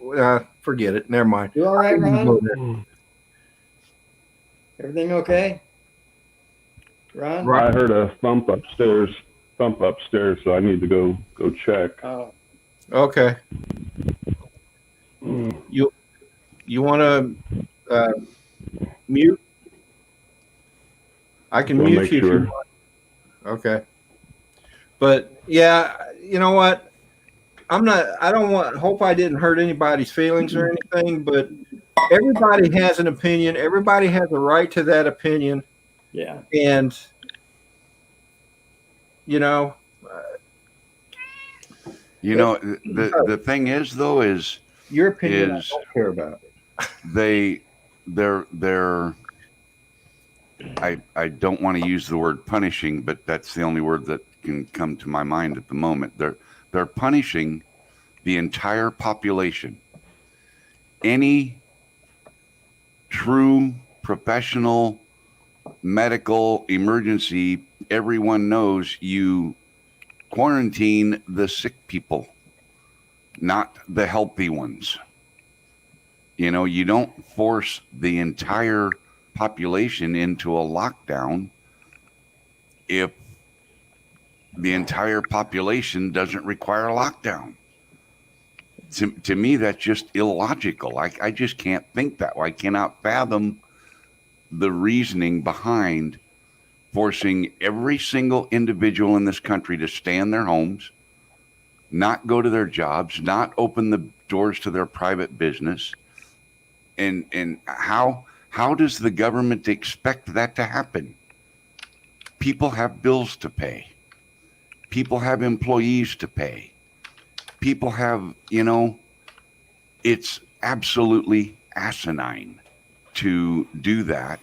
forget it. Never mind. You all right, Ron? Everything okay, Ron? I heard a thump upstairs, so I need to go check. Oh. Okay. You want to mute? I can We'll mute make you if sure. you want. Okay. But yeah, you know what? Hope I didn't hurt anybody's feelings or anything, but everybody has an opinion. Everybody has a right to that opinion. Yeah. And, the thing is though is your opinion I don't care about. They're I don't want to use the word punishing, but that's the only word that can come to my mind at the moment. They're punishing the entire population. Any true professional medical emergency, everyone knows you quarantine the sick people, not the healthy ones. You don't force the entire population into a lockdown if the entire population doesn't require a lockdown. To me, that's just illogical. I just can't think that way. I cannot fathom the reasoning behind forcing every single individual in this country to stay in their homes, not go to their jobs, not open the doors to their private business. And how does the government expect that to happen? People have bills to pay. People have employees to pay. People have, it's absolutely asinine to do that.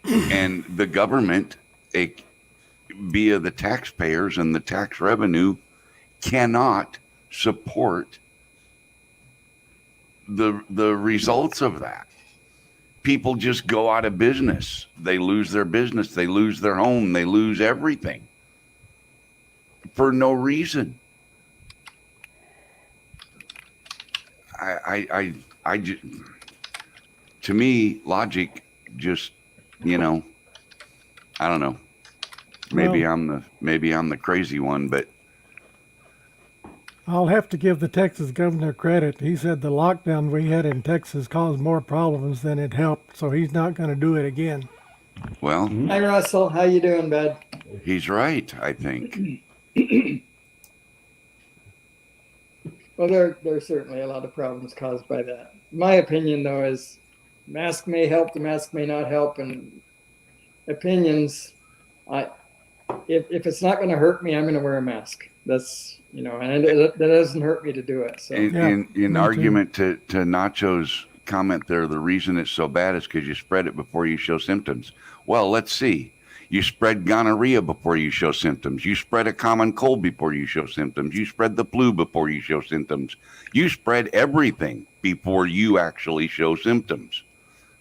And the government, via the taxpayers and the tax revenue, cannot support the results of that. People just go out of business. They lose their business. They lose their home. They lose everything for no reason. I just, to me, logic just, I don't know. Maybe I'm the crazy one, but I'll have to give the Texas governor credit. He said the lockdown we had in Texas caused more problems than it helped, so he's not going to do it again. well, Hi, Russell. How you doing, bud? he's right, I think. Well, there's certainly a lot of problems caused by that. My opinion, though, is mask may help, the mask may not help, and opinions. If it's not going to hurt me, I'm going to wear a mask. That's and that doesn't hurt me to do it. So In argument to Nacho's comment there, the reason it's so bad is because you spread it before you show symptoms. Well, let's see. You spread gonorrhea before you show symptoms. You spread a common cold before you show symptoms. You spread the flu before you show symptoms. You spread everything before you actually show symptoms.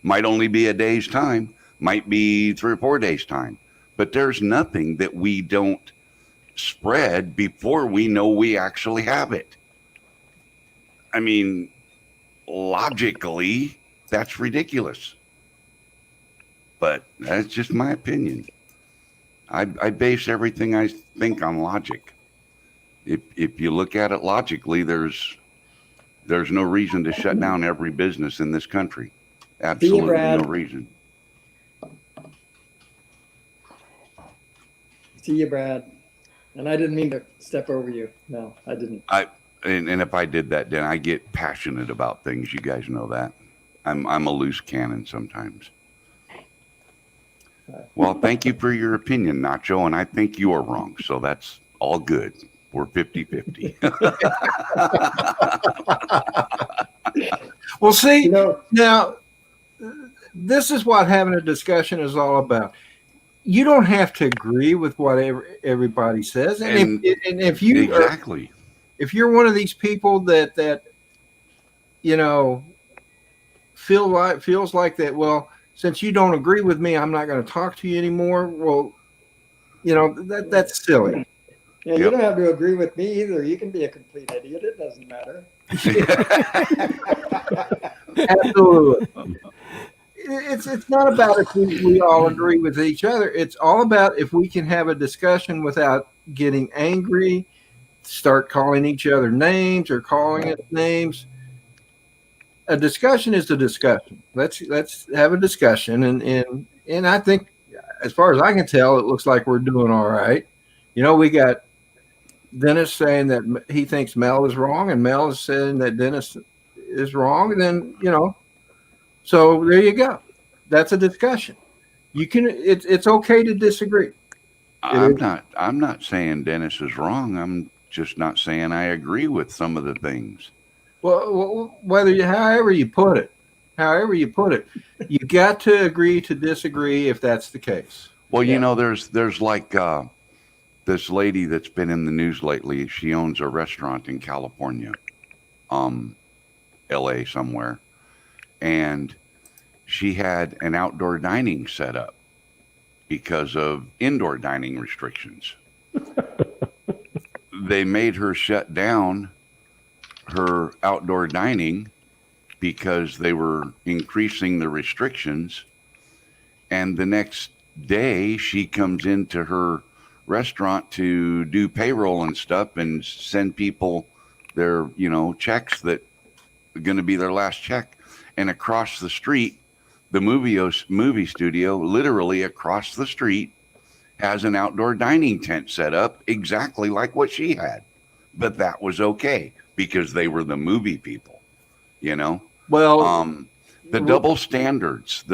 Might only be a day's time, might be 3 or 4 days' time. But there's nothing that we don't spread before we know we actually have it. I mean, logically, that's ridiculous. But that's just my opinion. I base everything I think on logic. If you look at it logically, there's no reason to shut down every business in this country. Absolutely no reason. See you, Brad. And I didn't mean to step over you. No, I didn't. And if I did that, then I get passionate about things. You guys know that. I'm a loose cannon sometimes. Well, thank you for your opinion, Nacho, and I think you are wrong. So that's all good. We're 50-50. Well, see, now this is what having a discussion is all about. You don't have to agree with whatever everybody says, and if you exactly, if you're one of these people that feels like that, well, since you don't agree with me, I'm not going to talk to you anymore. Well, that's silly. Yeah, you don't have to agree with me either. You can be a complete idiot. It doesn't matter. Absolutely. It's not about if we all agree with each other. It's all about if we can have a discussion without getting angry, start calling each other names or calling it names. A discussion is a discussion. Let's have a discussion, and I think, as far as I can tell, it looks like we're doing all right. We got Dennis saying that he thinks Mel is wrong, and Mel is saying that Dennis is wrong. And then so there you go. That's a discussion. You can. It's okay to disagree. I'm not saying Dennis is wrong. I'm just not saying I agree with some of the things. Well, however you put it, you got to agree to disagree if that's the case. Well, there's like this lady that's been in the news lately. She owns a restaurant in California, LA somewhere, and she had an outdoor dining set up because of indoor dining restrictions. They made her shut down her outdoor dining because they were increasing the restrictions. And the next day she comes into her restaurant to do payroll and stuff and send people their, checks that are going to be their last check. And across the street, the movie studio, literally across the street, has an outdoor dining tent set up exactly like what she had. But that was okay because they were the movie people, Well, the double standards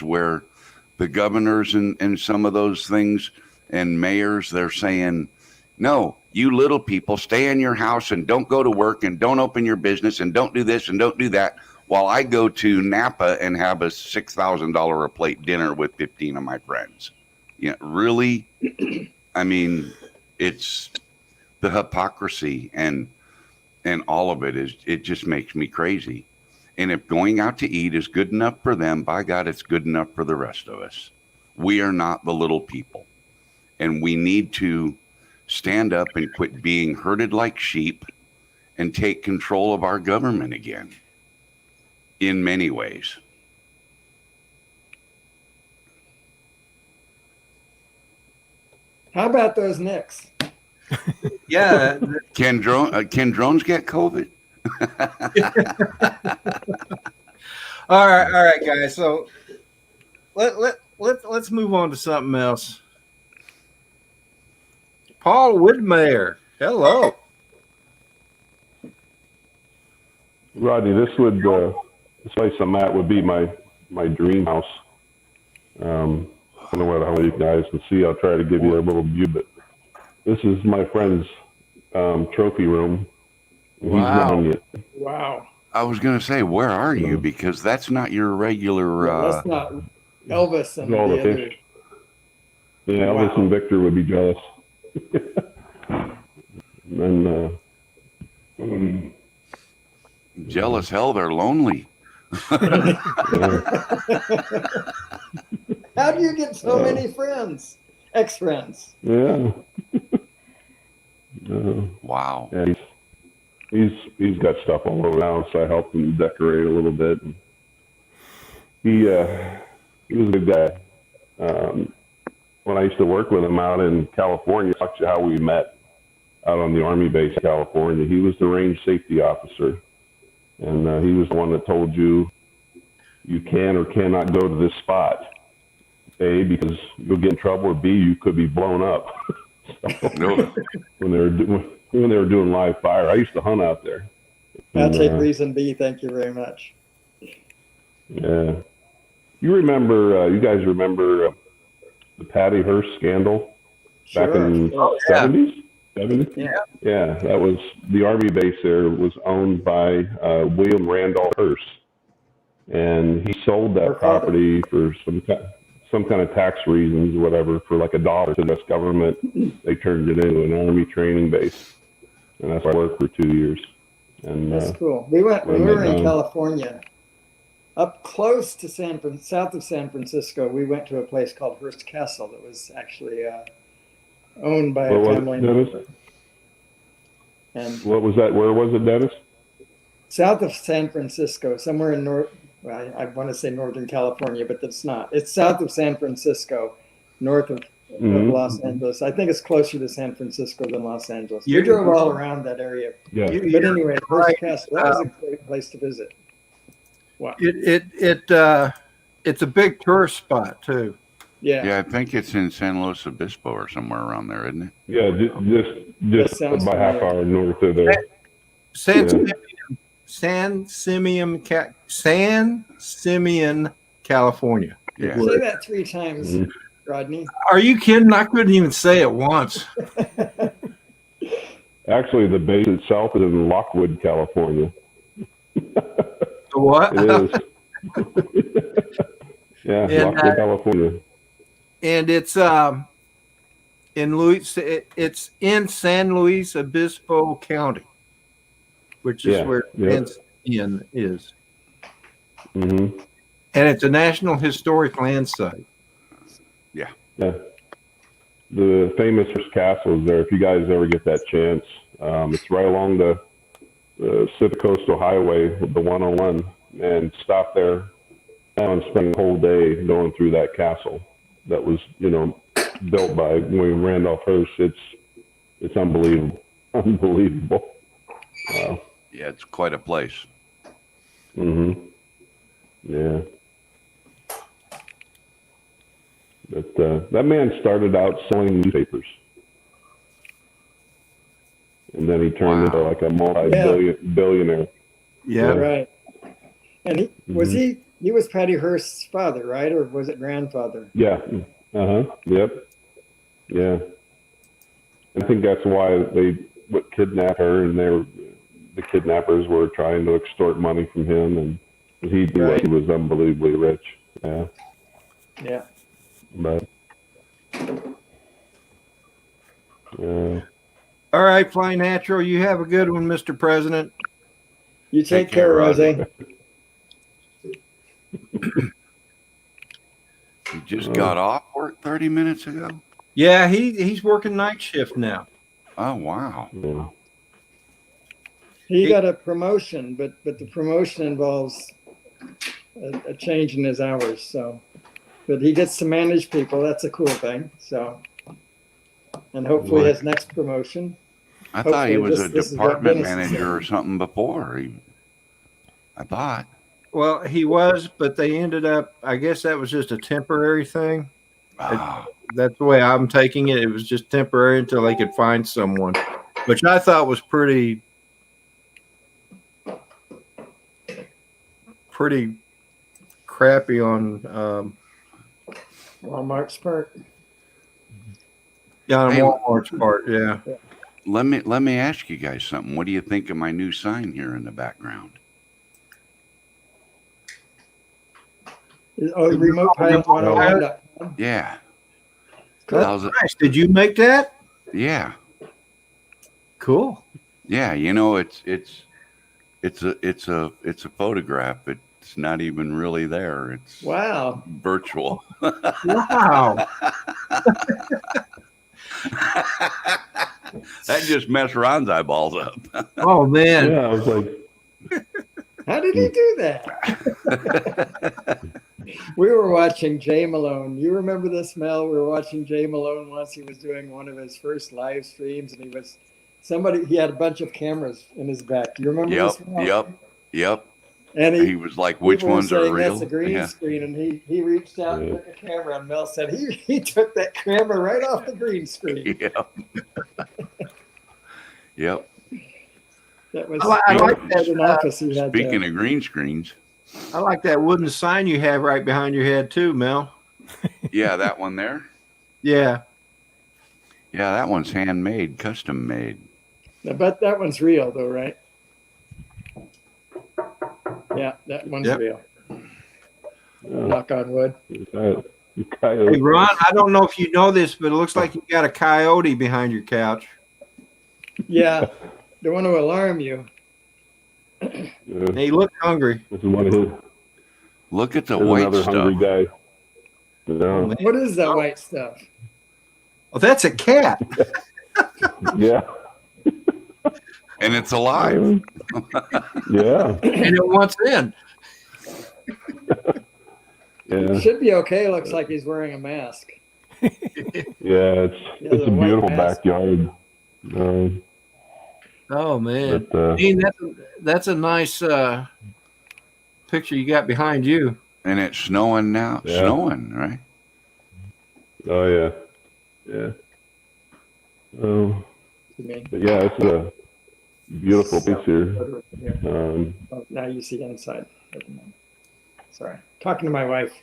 where the governors and some of those things and mayors, they're saying, No, you little people stay in your house and don't go to work and don't open your business and don't do this and don't do that while I go to Napa and have a $6,000 a plate dinner with 15 of my friends. Yeah, really? I mean, it's the hypocrisy and all of it just makes me crazy. And if going out to eat is good enough for them, by God, it's good enough for the rest of us. We are not the little people. And we need to stand up and quit being herded like sheep and take control of our government again in many ways. How about those Knicks? Yeah. Can drones get COVID? All right, guys. So let's move on to something else. Paul Woodmayer, hello. Rodney, this place I'm at would be my dream house. I don't know what how you guys can see. I'll try to give you a little view, but this is my friend's trophy room. He's Wow. running it. Wow. I was going to say, where are you? Because that's not your regular. That's not Elvis and all the the other. fish. Yeah, Elvis and Victor would be jealous. And Jealous hell, they're lonely. How do you get so many friends? Ex-friends. yeah. Wow. Yeah, he's got stuff all over the house. I helped him decorate a little bit. He was a good guy. When I used to work with him out in California, I'll tell you how we met out on the Army base in California. He was the range safety officer, and he was the one that told you can or cannot go to this spot. A, because you'll get in trouble, or B, you could be blown up. No. when they were doing live fire, I used to hunt out there. I'll take reason B. Thank you very much. Yeah. You guys remember the Patty Hearst scandal back in the 70s? 70s? Yeah. Yeah, that was the Army base there was owned by William Randolph Hearst. And he sold that property for some kind of tax reasons or whatever for like $1 to the U.S. government. They turned it into an Army training base. And that's where I worked for 2 years. And That's cool. We were in California, up close to south of San Francisco. We went to a place called Hearst Castle that was actually owned by a family member. And what was that? Where was it, Dennis? South of San Francisco, somewhere in I want to say Northern California, but that's not. It's south of San Francisco, north of Los Angeles. I think it's closer to San Francisco than Los Angeles. We drove all around that area. Yeah. But anyway, Hearst Castle, that was a great place to visit. Wow. It's a big tourist spot too. Yeah. Yeah, I think it's in San Luis Obispo or somewhere around there, isn't it? Yeah, just about half hour north of there. San Simeon, California. Yeah. Say that 3 times, Rodney. Are you kidding? I couldn't even say it once. Actually, the base itself is in Lockwood, California. What? It is. Yeah, Lockwood, California. And it's in San Luis Obispo County, which is where San Simeon is. Mm-hmm. And it's a National Historic Land Site. Yeah. Yeah. The famous Hearst Castle is there. If you guys ever get that chance, it's right along the Pacific Coastal Highway, the 101, and stop there and spend the whole day going through that castle that was, built by William Randolph Hearst. It's unbelievable. Unbelievable. Wow. Yeah, it's quite a place. Mm-hmm. Yeah. But that man started out selling newspapers. And then he turned into like a multi-billionaire. Yeah. Right. And he was Patty Hearst's father, right? Or was it grandfather? Yeah. Uh-huh. Yep. Yeah. I think that's why they would kidnap her, and the kidnappers were trying to extort money from him, and he knew Right. he was unbelievably rich. Yeah, Yeah. but yeah. All right, Fly Natural. You have a good one, Mr. President. You take Take care, care, Rodney. Rosie. He just got off work 30 minutes ago. Yeah, he's working night shift now. Oh, wow. Yeah. He got a promotion, but the promotion involves a change in his hours. So, but he gets to manage people. That's a cool thing. So, and hopefully his next promotion. I thought he Hopefully was a this is what department Dennis is manager saying. or something before. I thought. Well, he was, but they ended up, I guess that was just a temporary thing. Ah, That's the way I'm taking it. It was just temporary until they could find someone, which I thought was pretty crappy on Walmart's part. on Hey. Walmart's part. Yeah. let me ask you guys something. What do you think of my new sign here in the background? Oh, remote pilot 101. Yeah. That's How's it? nice. Did you make that? Yeah. Cool. Yeah. You know, it's a photograph. It's not even really there. It's Wow. virtual. Wow. That just messed Ron's eyeballs up. Oh man. Yeah, I was like, How did he do that? We were watching Jay Malone. You remember this, Mel? We were watching Jay Malone once. He was doing one of his first live streams, and he had a bunch of cameras in his back. Do you remember this, Mel? Yep. And He was like, which people were ones are saying real? That's a green Yeah. screen, and he reached out and took a camera, and Mel said he took that camera right off the green screen. Yep. Yep. That was I like that. an office he had Speaking there. of green screens, I like that wooden sign you have right behind your head too, Mel. yeah, that one there. Yeah. Yeah, that one's handmade, custom made. I bet that one's real, though, right? Yeah, that one's Yep. real. yeah, Knock on wood. coyote. Hey Ron, I don't know if you know this, but it looks like you got a coyote behind your couch. Yeah, don't want to alarm you. Yeah, He looked hungry. this is one of his. Look at the There's white another hungry stuff. guy. No. What is that white stuff? Oh, that's a cat. Yeah. And it's alive. Yeah. And it wants in. Yeah. Should be okay. Looks like he's wearing a mask. Yeah. It's Yeah, it's the a white beautiful mask. backyard. Oh man. But, Dean, that's a nice picture you got behind you. And it's snowing now. Yeah. Snowing, right? oh yeah. Yeah. Oh, You mean? but yeah, it's a beautiful piece here. Here. Oh, now you see inside. Never mind. Sorry. Talking to my wife.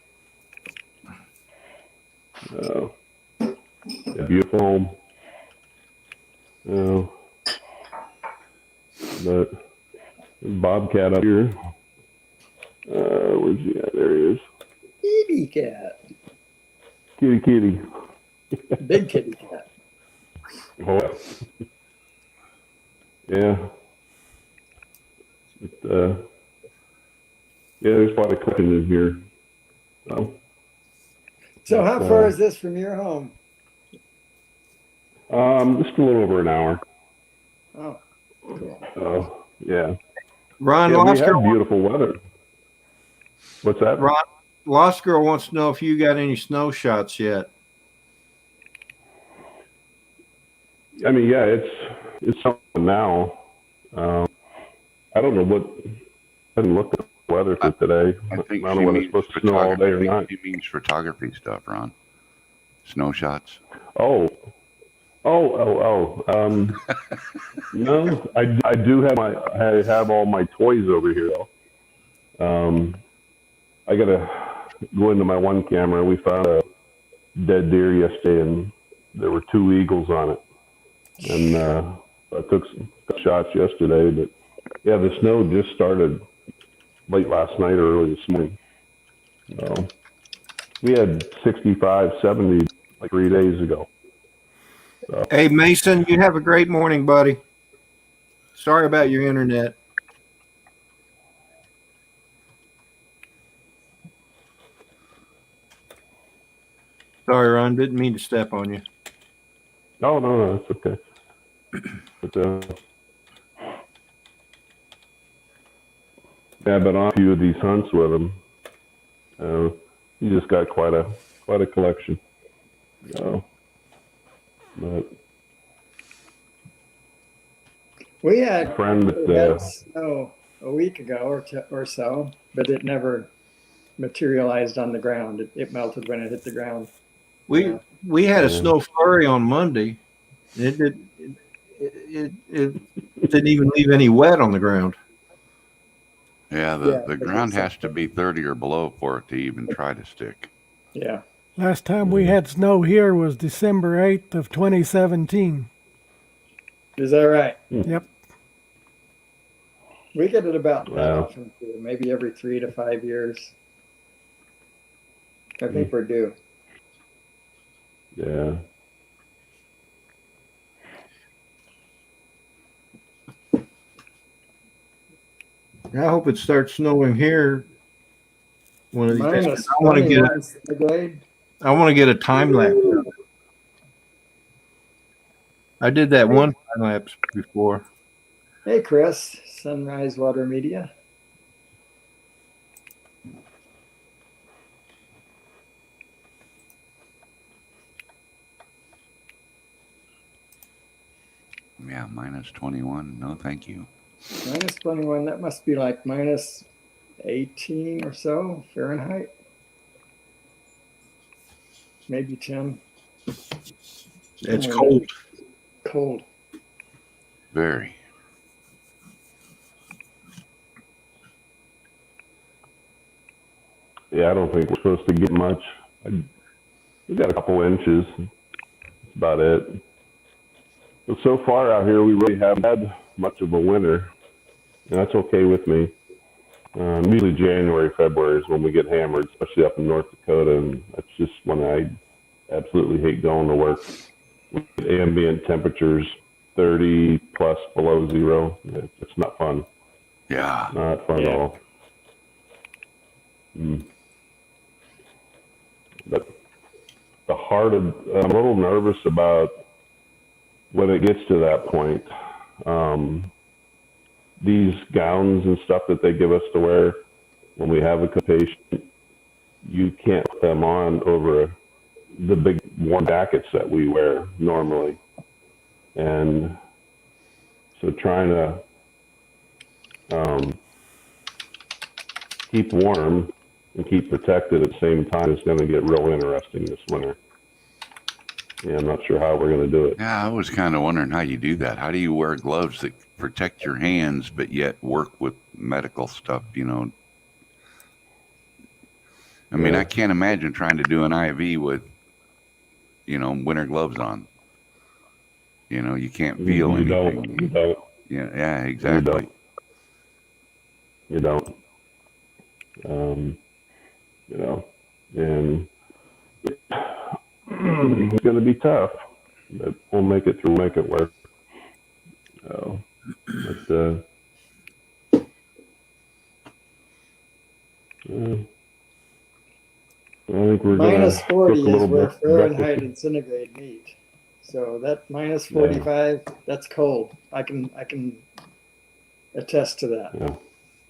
Yeah, beautiful home. Oh, but bobcat up here. Where's he at? There he is. Kitty cat. Kitty, kitty. Big kitty cat. Oh, yeah. But, yeah, there's a lot of cooking in here. So how far is this from your home? Just a little over an hour. Oh, cool. So, yeah. Ron Yeah, we Lost have Girl, beautiful weather. What's that? Ron Lost Girl wants to know if you got any snow shots yet. I mean, yeah, it's something now. I don't know what. I haven't looked at the weather for today. I think I don't know whether it's supposed to snow all day or not. He means photography stuff, Ron. Snow shots. Oh. No, I do have I have all my toys over here though. I gotta go into my one camera. We found a dead deer yesterday, and there were 2 eagles on it. And I took some shots yesterday, but yeah, the snow just started late last night or early this morning. So we had 65, 70 like 3 days ago. So, Hey, Mason, you have a great morning, buddy. Sorry about your internet. Sorry, Ron. Didn't mean to step on you. no, it's okay. But yeah, but on a few of these hunts with him, he just got quite a collection. But We had friend that snow a week ago or so, but it never materialized on the ground. It melted when it hit the ground. We had a snow flurry on Monday. It didn't even leave any wet on the ground. Yeah, the ground has to be 30 or below for it to even try to stick. Yeah. Last time we had snow here was December 8th of 2017. Is that right? Yep. We get it about that Wow. often too, maybe every 3 to 5 years. I think we're due. Yeah. I hope it starts snowing here one of these days. Minus I want to 21 centigrade. get a time lapse. I did that one time lapse before. Hey, Chris, Sunrise Water Media. Yeah, minus 21. No, thank you. Minus 21, that must be like minus 18 or so Fahrenheit. Maybe 10. It's cold. Cold. Very. Yeah, I don't think we're supposed to get much. We got a couple inches. That's about it. But so far out here, we really haven't had much of a winter. And that's okay with me. Usually January, February is when we get hammered, especially up in North Dakota. And that's just when I absolutely hate going to work. With ambient temperatures 30 plus below zero. It's not fun. Yeah. Not fun at all. But I'm a little nervous about when it gets to that point. These gowns and stuff that they give us to wear when we have a patient, you can't put them on over the big warm jackets that we wear normally. And so trying to keep warm and keep protected at the same time is going to get real interesting this winter. Yeah, I'm not sure how we're going to do it. Yeah, I was kind of wondering how you do that. How do you wear gloves that protect your hands but yet work with medical stuff, you know? I mean, I can't imagine trying to do an IV with, you know, winter gloves on. You know, you can't feel anything. You don't. Yeah, exactly. You don't. You know, and it's going to be tough, but we'll make it through, make it work. So, but, I think we're minus 40 cook a is where bit Fahrenheit and centigrade meet. So that minus 45, that's cold. I can attest to that. Yeah.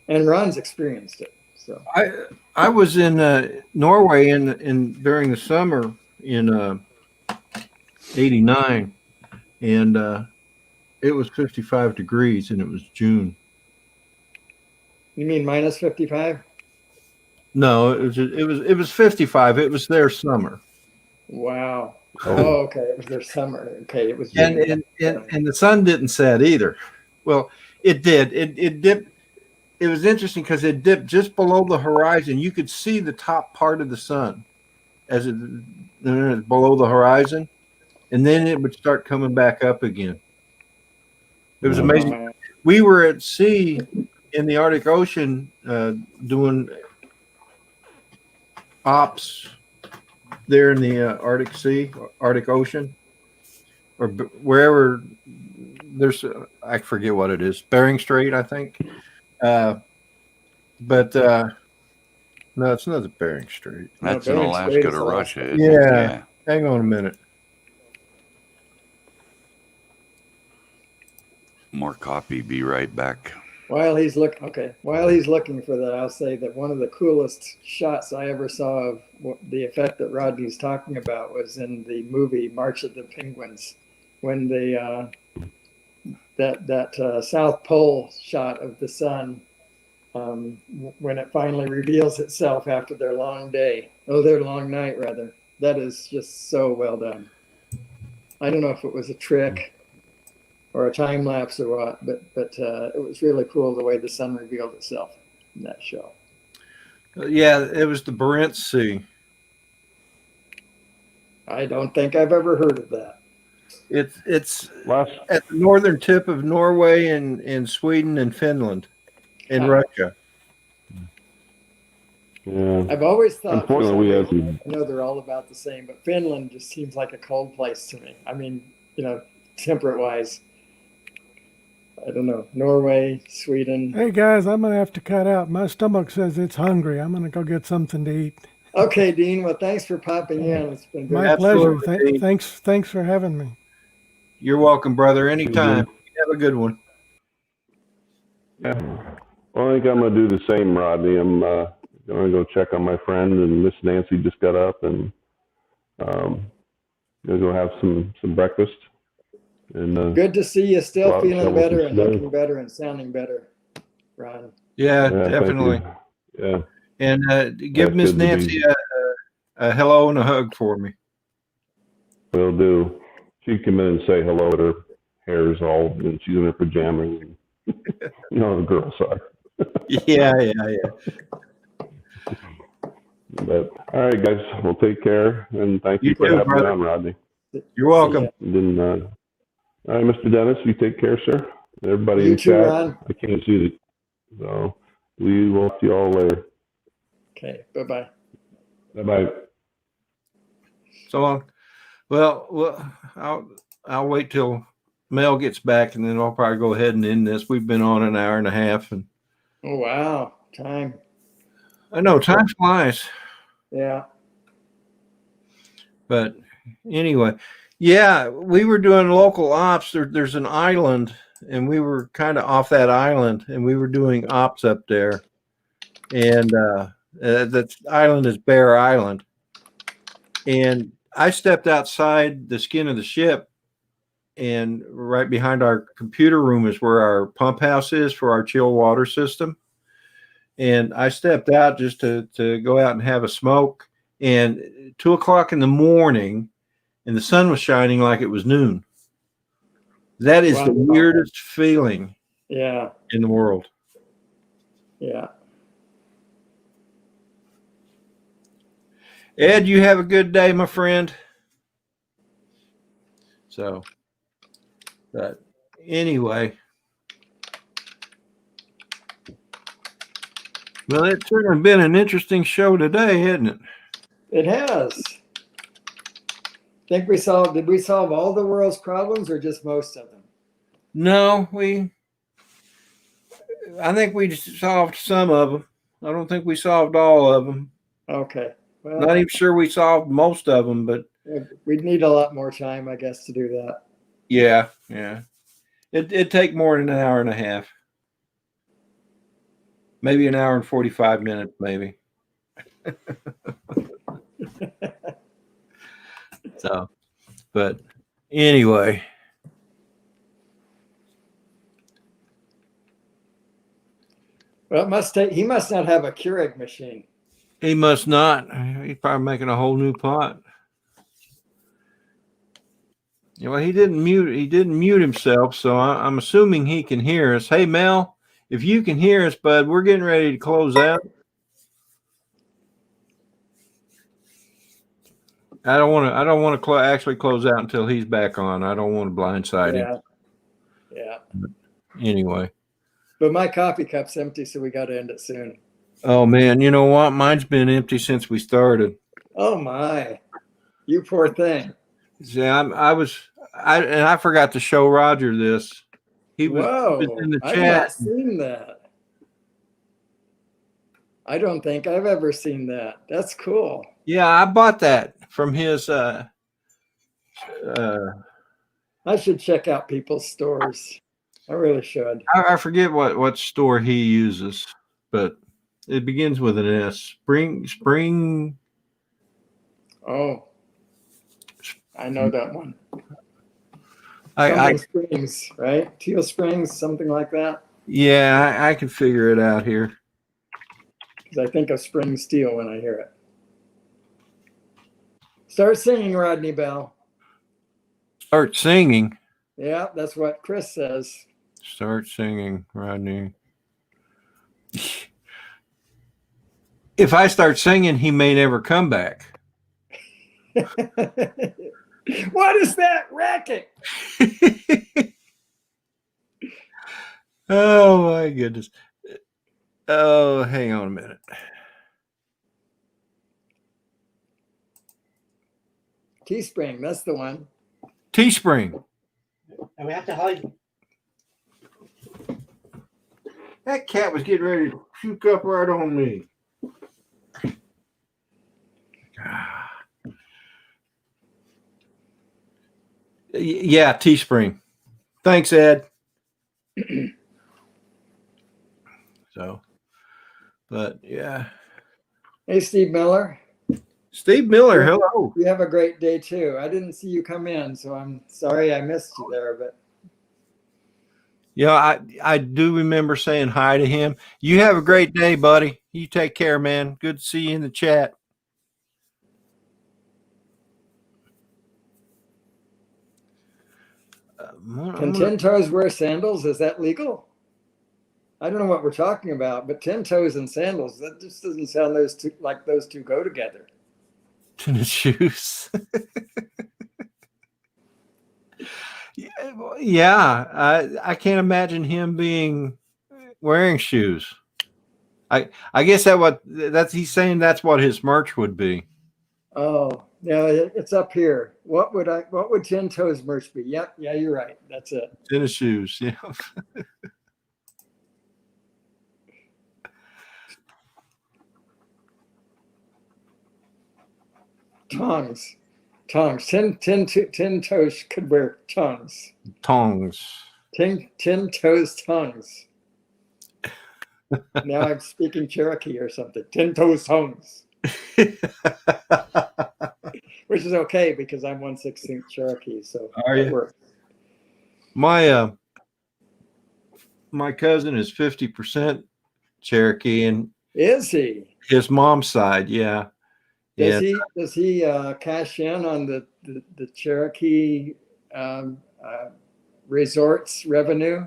And Ron's experienced it. So I was in Norway in during the summer in '89, and it was 55 degrees, and it was June. you mean minus 55? No, it was 55. It was their summer. Wow. Oh, okay. It was their summer. Okay, it was. And the sun didn't set either. Well, it did. It dipped. It was interesting because it dipped just below the horizon. You could see the top part of the sun as it below the horizon, and then it would start coming back up again. It was Yeah. amazing. We were at sea in the Arctic Ocean doing ops there in the Arctic Sea, Arctic Ocean, or wherever there's, I forget what it is, Bering Strait, I think. But no, it's not the Bering Strait. That's No, in Bering Alaska Strait to is Alaska. Russia, isn't it? Yeah. Hang on a minute. More copy. Be right back. While he's looking for that, I'll say that one of the coolest shots I ever saw of the effect that Rodney's talking about was in the movie March of the Penguins, when the that South Pole shot of the sun, when it finally reveals itself after their long night rather. That is just so well done. I don't know if it was a trick or a time lapse or what, but it was really cool the way the sun revealed itself in that show. Yeah, it was the Barents Sea. I don't think I've ever heard of that. It's Last at the northern tip of Norway and Sweden and Finland and Russia. Yeah. I've always thought, Unfortunately, we had some. I know they're all about the same, but Finland just seems like a cold place to me. I mean, temperate wise. I don't know. Norway, Sweden. Hey guys, I'm gonna have to cut out. My stomach says it's hungry. I'm gonna go get something to eat. Okay, Dean. Well, thanks for popping in. It's been My very pleasure. Absolutely, Dean. Thanks for having me. You're welcome, brother. Anytime. Have a good one. Yeah. Well, I think I'm gonna do the same, Rodney. I'm gonna go check on my friend, and Miss Nancy just got up, and gonna go have some breakfast. And good to see you still Well, feeling so better we'll and just- looking better and sounding better, Ron. Yeah, thank definitely. you. Yeah. And give That's Miss good to Nancy be- a hello and a hug for me. Will do. She'd come in and say hello, but her hair is all, and she's in her pajamas. And, the girls are. Yeah. But all right, guys, well, take care, and thank you, You for too, having brother. me on, Rodney. You're welcome. Yeah. And then, all right, Mr. Dennis, you take care, sir. Everybody You in too, chat, Ron. I can't see it, so we will see you all later. Okay. Bye-bye. Bye-bye. So long. Well, I'll wait till Mel gets back, and then I'll probably go ahead and end this. We've been on an hour and a half, and Oh, wow. Time. I know time flies. Yeah. But anyway, yeah, we were doing local ops. There's an island, and we were kind of off that island, and we were doing ops up there. And that island is Bear Island. And I stepped outside the skin of the ship, and right behind our computer room is where our pump house is for our chill water system. And I stepped out just to go out and have a smoke. And 2 o'clock in the morning, and the sun was shining like it was noon. That is the Wow. weirdest feeling Yeah. in the world. Yeah. Ed, you have a good day, my friend. So, but anyway, well, it's certainly been an interesting show today, hasn't it? It has. Did we solve all the world's problems or just most of them? No, I think we solved some of them. I don't think we solved all of them. Okay. Well, Not even sure we solved most of them, but we'd need a lot more time, I guess, to do that. yeah. It'd take more than an hour and a half. Maybe an hour and 45 minutes, maybe. So, but anyway. Well, he must not have a Keurig machine. He must not. He's probably making a whole new pot. Yeah, well, he didn't mute himself, so I'm assuming he can hear us. Hey, Mel, if you can hear us, bud, we're getting ready to close out. I don't want to actually close out until he's back on. I don't want to blindside him. Yeah. Anyway. But my coffee cup's empty, so we got to end it soon. Oh man, you know what? Mine's been empty since we started. Oh my, you poor thing. See, I forgot to show Roger this. He was in the I've chat. not seen that. I don't think I've ever seen that. That's cool. Yeah, I bought that from his. I should check out people's stores. I really should. I forget what store he uses, but it begins with an S. Spring. Oh, I know that one. Springs, right? Teal Springs, something like that. Yeah, I can figure it out here. Because I think of spring steel when I hear it. Start singing, Rodney Bell. Start singing. Yeah, that's what Chris says. Start singing, Rodney. If I start singing, he may never come back. What is that racket? Oh my goodness. Oh, hang on a minute. Teespring, that's the one. Teespring. And we have to hide. That cat was getting ready to puke up right on me. Yeah, Teespring. Thanks, Ed. So, but yeah. Hey, Steve Miller. Steve Miller, hello. You have a great day too. I didn't see you come in, so I'm sorry I missed you there, but yeah, I do remember saying hi to him. You have a great day, buddy. You take care, man. Good to see you in the chat. Can 10 toes wear sandals? Is that legal? I don't know what we're talking about, but 10 toes and sandals, that just doesn't sound like those two go together. Tennis shoes. Yeah, I can't imagine him wearing shoes. I guess he's saying that's what his merch would be. Oh, yeah, it's up here. What would 10 toes merch be? Yep, yeah, you're right. That's it. Tennis shoes, yeah. Tongs. 10 toes could wear tongs. Tongs. 10 toes tongs. Now I'm speaking Cherokee or something. 10 toes tongs. Which is okay because I'm 1/16 Cherokee, so that works. My cousin is 50% Cherokee, and is he? His mom's side, yeah. Does he cash in on the Cherokee resorts revenue?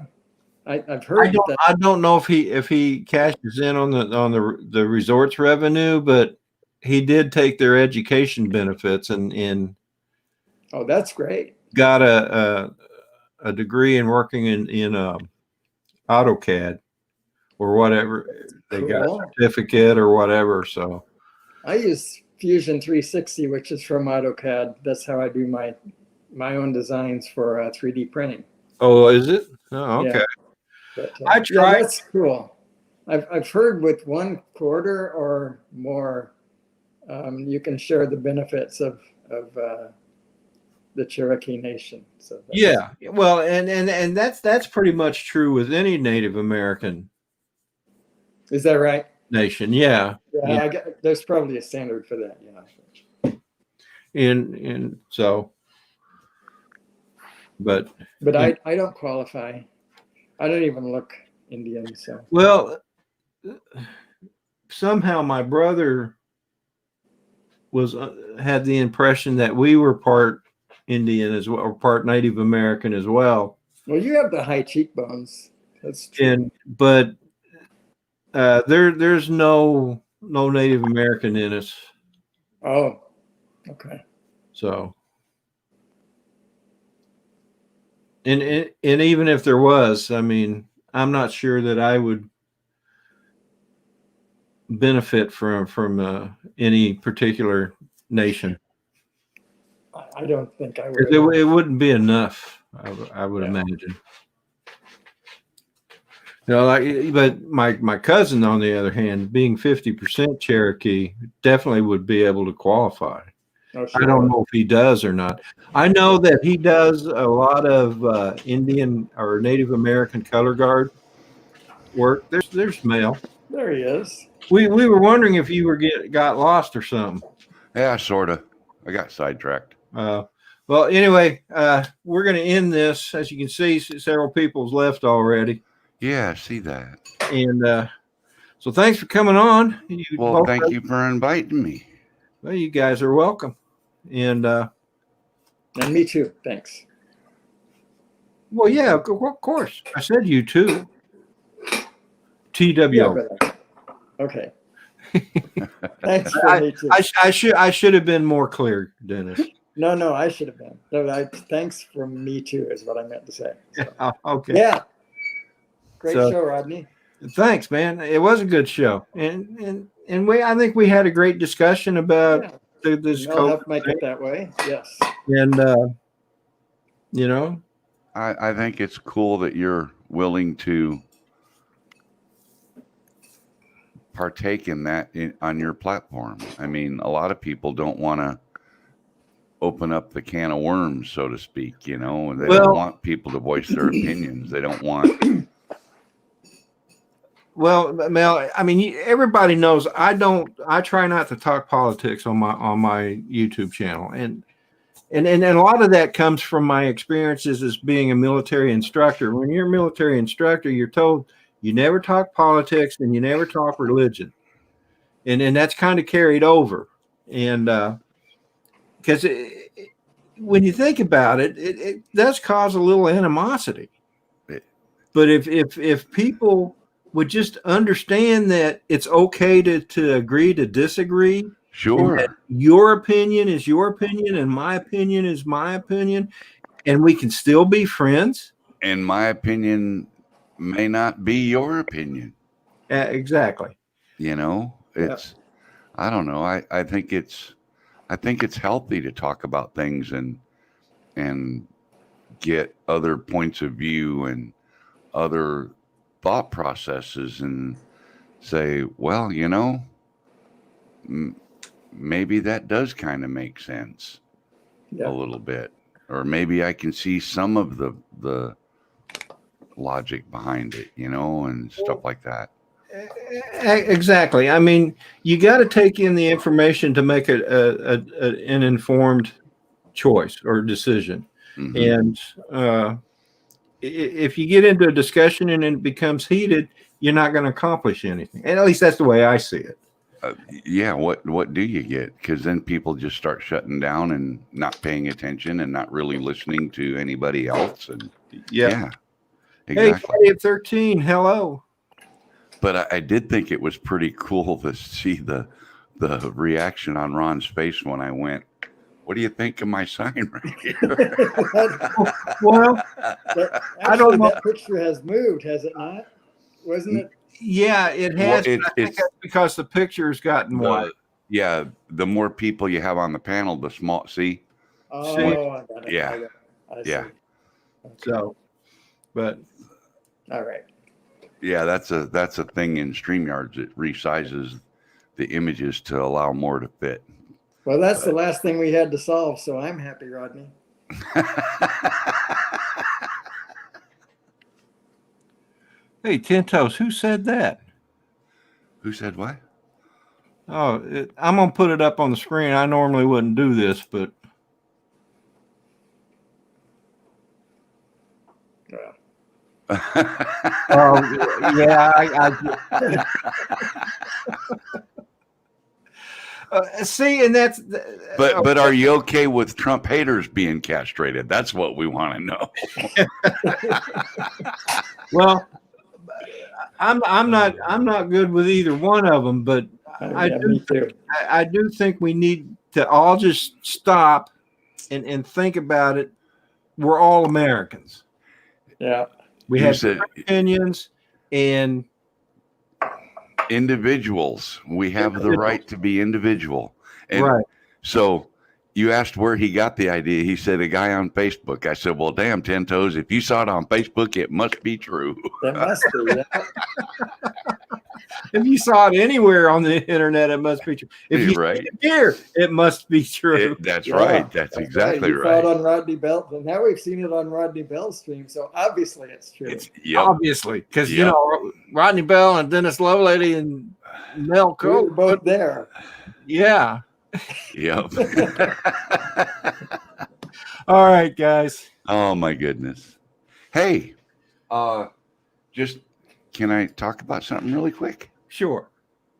I've heard that. I don't know if he cashes in on the resorts revenue, but he did take their education benefits and oh, that's great. Got a degree in working in AutoCAD or whatever. They got a certificate or whatever. So I use Fusion 360, which is from AutoCAD. That's how I do my own designs for 3D printing. Oh, is it? Oh, okay. Yeah. But, I tried. Yeah, that's cool. I've heard with 1/4 or more, you can share the benefits of the Cherokee Nation. So yeah, well, and that's pretty much true with any Native American. Is that right? Nation, yeah. There's probably a standard for that, yeah. And so, but I don't qualify. I don't even look Indian. So well, somehow my brother had the impression that we were part Indian as well, or part Native American as well. Well, you have the high cheekbones. That's true. But there's no Native American in us. Oh, okay. So, and even if there was, I mean, I'm not sure that I would benefit from any particular nation. I don't think I 'Cause would. it wouldn't be enough. I would Yeah. imagine. You know, like, but my cousin, on the other hand, being 50% Cherokee, definitely would be able to qualify. Oh, I don't sure. know if he does or not. I know that he does a lot of Indian or Native American color guard work. There's Mel. There he is. We were wondering if you got lost or something. Yeah, sort of. I got sidetracked. Well, anyway, we're going to end this. As you can see, several people's left already. Yeah, I see that. And so thanks for coming on. Well, thank you for inviting me. Well, you guys are welcome. And me too. Thanks. Well, yeah, of course. I said you too. TWO. Yeah, but, okay. Thanks for me too. I should have been more clear, Dennis. No, I should have been. No, thanks from me too is what I meant to say. So. Okay. Yeah. Great show, Rodney. Thanks, man. It was a good show, and I think we had a great discussion about this. I'll help make it that way. Yes. And you know, I think it's cool that you're willing to partake in that on your platform. I mean, a lot of people don't want to open up the can of worms, so to speak. You know, they don't want people to voice their opinions. They don't want. Well, Mel, I mean, everybody knows I try not to talk politics on my YouTube channel, and a lot of that comes from my experiences as being a military instructor. When you're a military instructor, you're told you never talk politics and you never talk religion, and that's kind of carried over, and because when you think about it, it does cause a little animosity. But if people would just understand that it's okay to agree to disagree. Sure. Your opinion is your opinion and my opinion is my opinion, and we can still be friends. And my opinion may not be your opinion. Exactly. You know, I don't know. I think it's healthy to talk about things and get other points of view and other thought processes and say, well, you know, maybe that does kind of make sense a little bit, or maybe I can see some of the logic behind it, you know, and stuff like that. Exactly. I mean, you got to take in the information to make an informed choice or decision. Mm-hmm. And if you get into a discussion and it becomes heated, you're not going to accomplish anything. And at least that's the way I see it. Yeah. What do you get? Because then people just start shutting down and not paying attention and not really listening to anybody else. And yeah, exactly. Hey, Friday at 13. Hello. But I did think it was pretty cool to see the reaction on Ron's face when I went, what do you think of my sign right here? Well, I don't know. That picture has moved, has it not? Wasn't it? Yeah, it has. Well, I think that's because the picture's gotten more. Yeah, the more people you have on the panel, the small. See? Oh, I got it. Yeah, yeah. Okay. So, but all right. Yeah, that's a thing in StreamYards. It resizes the images to allow more to fit. Well, that's the last thing we had to solve, so I'm happy, Rodney. Hey, Tintos, who said that? Who said what? Oh, I'm going to put it up on the screen. I normally wouldn't do this, but. Yeah, see, and that's. But are you okay with Trump haters being castrated? That's what we want to know. Well, I'm not good with either one of them, but I do think we need to all just stop and think about it, we're all Americans. Yeah. We You have said- different opinions, and Individuals. We have the right to be individual. And right. so you asked where he got the idea. He said, a guy on Facebook. I said, well, damn, 10 Toes. If you saw it on Facebook, it must be true. It must be. Yeah. If you saw it anywhere on the internet, it must be true. If you Right. see it here, it must be true. That's Yeah, right. That's exactly You saw it right. on Rodney Bell, and now we've seen it on Rodney Bell's stream, so obviously it's true. Yep. Obviously, because you Yep. know Rodney Bell and Dennis Lovelady and Mel We were Cole. both there. Yeah. Yep. All right, guys. Oh my goodness. Hey, just can I talk about something really quick? Sure.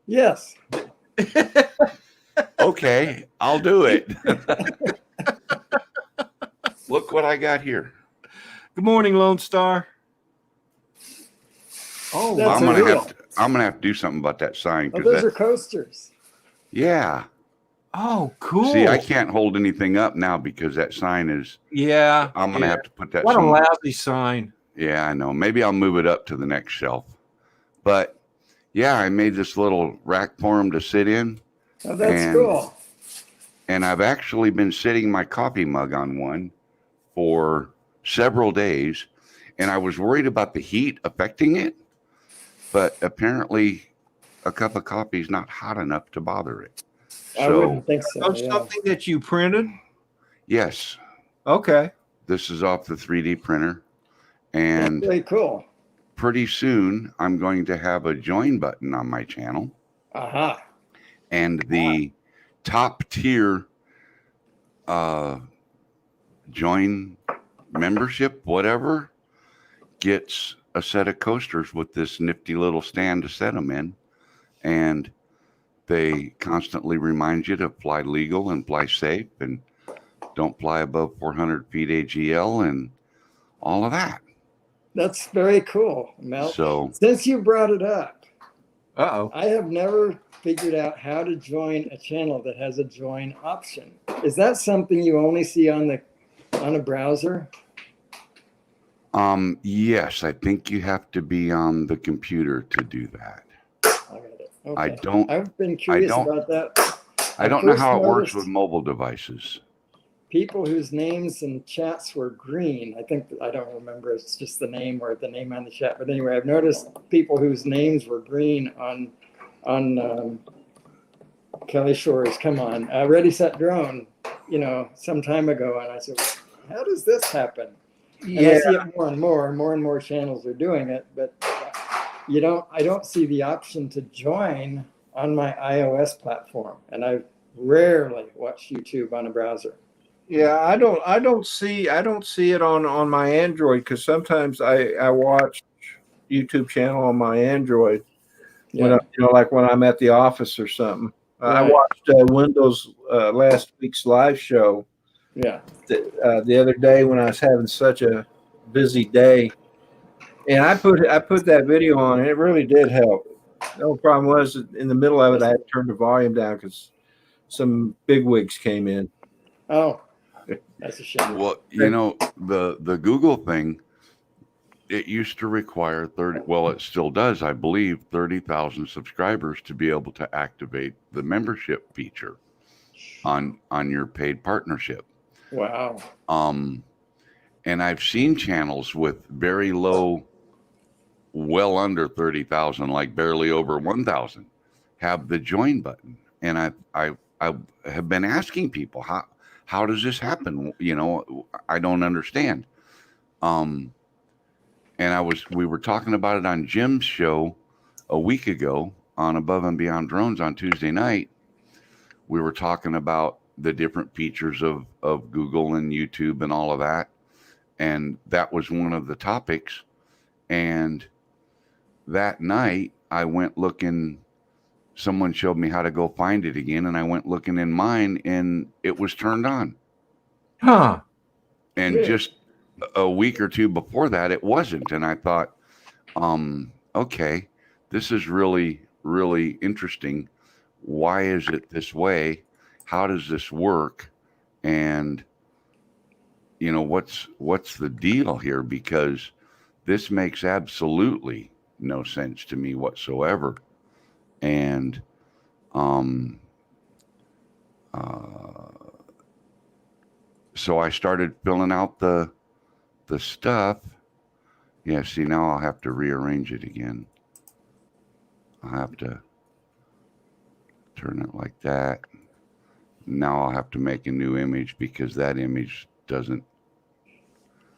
Yes. Okay, I'll do it. Look what I got here. Good morning, Lone Star. Oh, That's I'm a gonna wheel. have to do something about that sign Oh, because those are coasters. yeah. Oh, cool. See, I can't hold anything up now because that sign is. Yeah. I'm gonna have to put that. What a somewhere. lousy sign. Yeah, I know. Maybe I'll move it up to the next shelf. But yeah, I made this little rack for him to sit in. Oh, that's And- cool. And I've actually been sitting my coffee mug on one for several days. And I was worried about the heat affecting it. But apparently, a cup of coffee is not hot enough to bother it. I So, wouldn't think so. Oh, Yeah. something that you printed? yes, Okay. this is off the 3D printer. And Very cool. pretty soon, I'm going to have a join button on my channel. Aha. And the top tier join membership, whatever, gets a set of coasters with this nifty little stand to set them in. And they constantly remind you to fly legal and fly safe and don't fly above 400 feet AGL and all of that. That's very cool, Mel. So Since you brought it up, Uh-oh. I have never figured out how to join a channel that has a join option. Is that something you only see on a browser? yes, I think you have to be on the computer to do that. I got it. Okay. I don't I've been curious don't- about that. I don't know first how it works noticed with mobile devices. People whose names and chats were green. I don't remember. It's just the name or the name on the chat. But anyway, I've noticed people whose names were green on Kelly Shores. Come on, Ready Set Drone. Some time ago, and I said, how does this happen? And I see it more and more channels are doing it, but I don't see the option to join on my iOS platform, and I rarely watch YouTube on a browser. Yeah, I don't see it on my Android because sometimes I watch YouTube channel on my Android when like when I'm at the office or something. I Right. watched Wendell's last week's live show Yeah. the other day when I was having such a busy day, and I put that video on, and it really did help. The only problem was in the middle of it, I had to turn the volume down because some bigwigs came in. Oh, that's a shame. Well, the Google thing, it used to require 30, well, it still does, I believe, 30,000 subscribers to be able to activate the membership feature on your paid partnership. Wow. And I've seen channels with very low, well under 30,000, like barely over 1,000, have the join button. And I have been asking people, how does this happen? I don't understand. And we were talking about it on Jim's show a week ago on Above and Beyond Drones on Tuesday night. We were talking about the different features of Google and YouTube and all of that. And that was one of the topics. And that night I went looking, someone showed me how to go find it again. And I went looking in mine and it was turned on. Huh. And Really? just a week or two before that, it wasn't. And I thought, okay, this is really, really interesting. Why is it this way? How does this work? And you know, what's the deal here? Because this makes absolutely no sense to me whatsoever. And so I started filling out the stuff. Yeah, see, now I'll have to rearrange it again. I'll have to turn it like that. Now I'll have to make a new image because that image doesn't.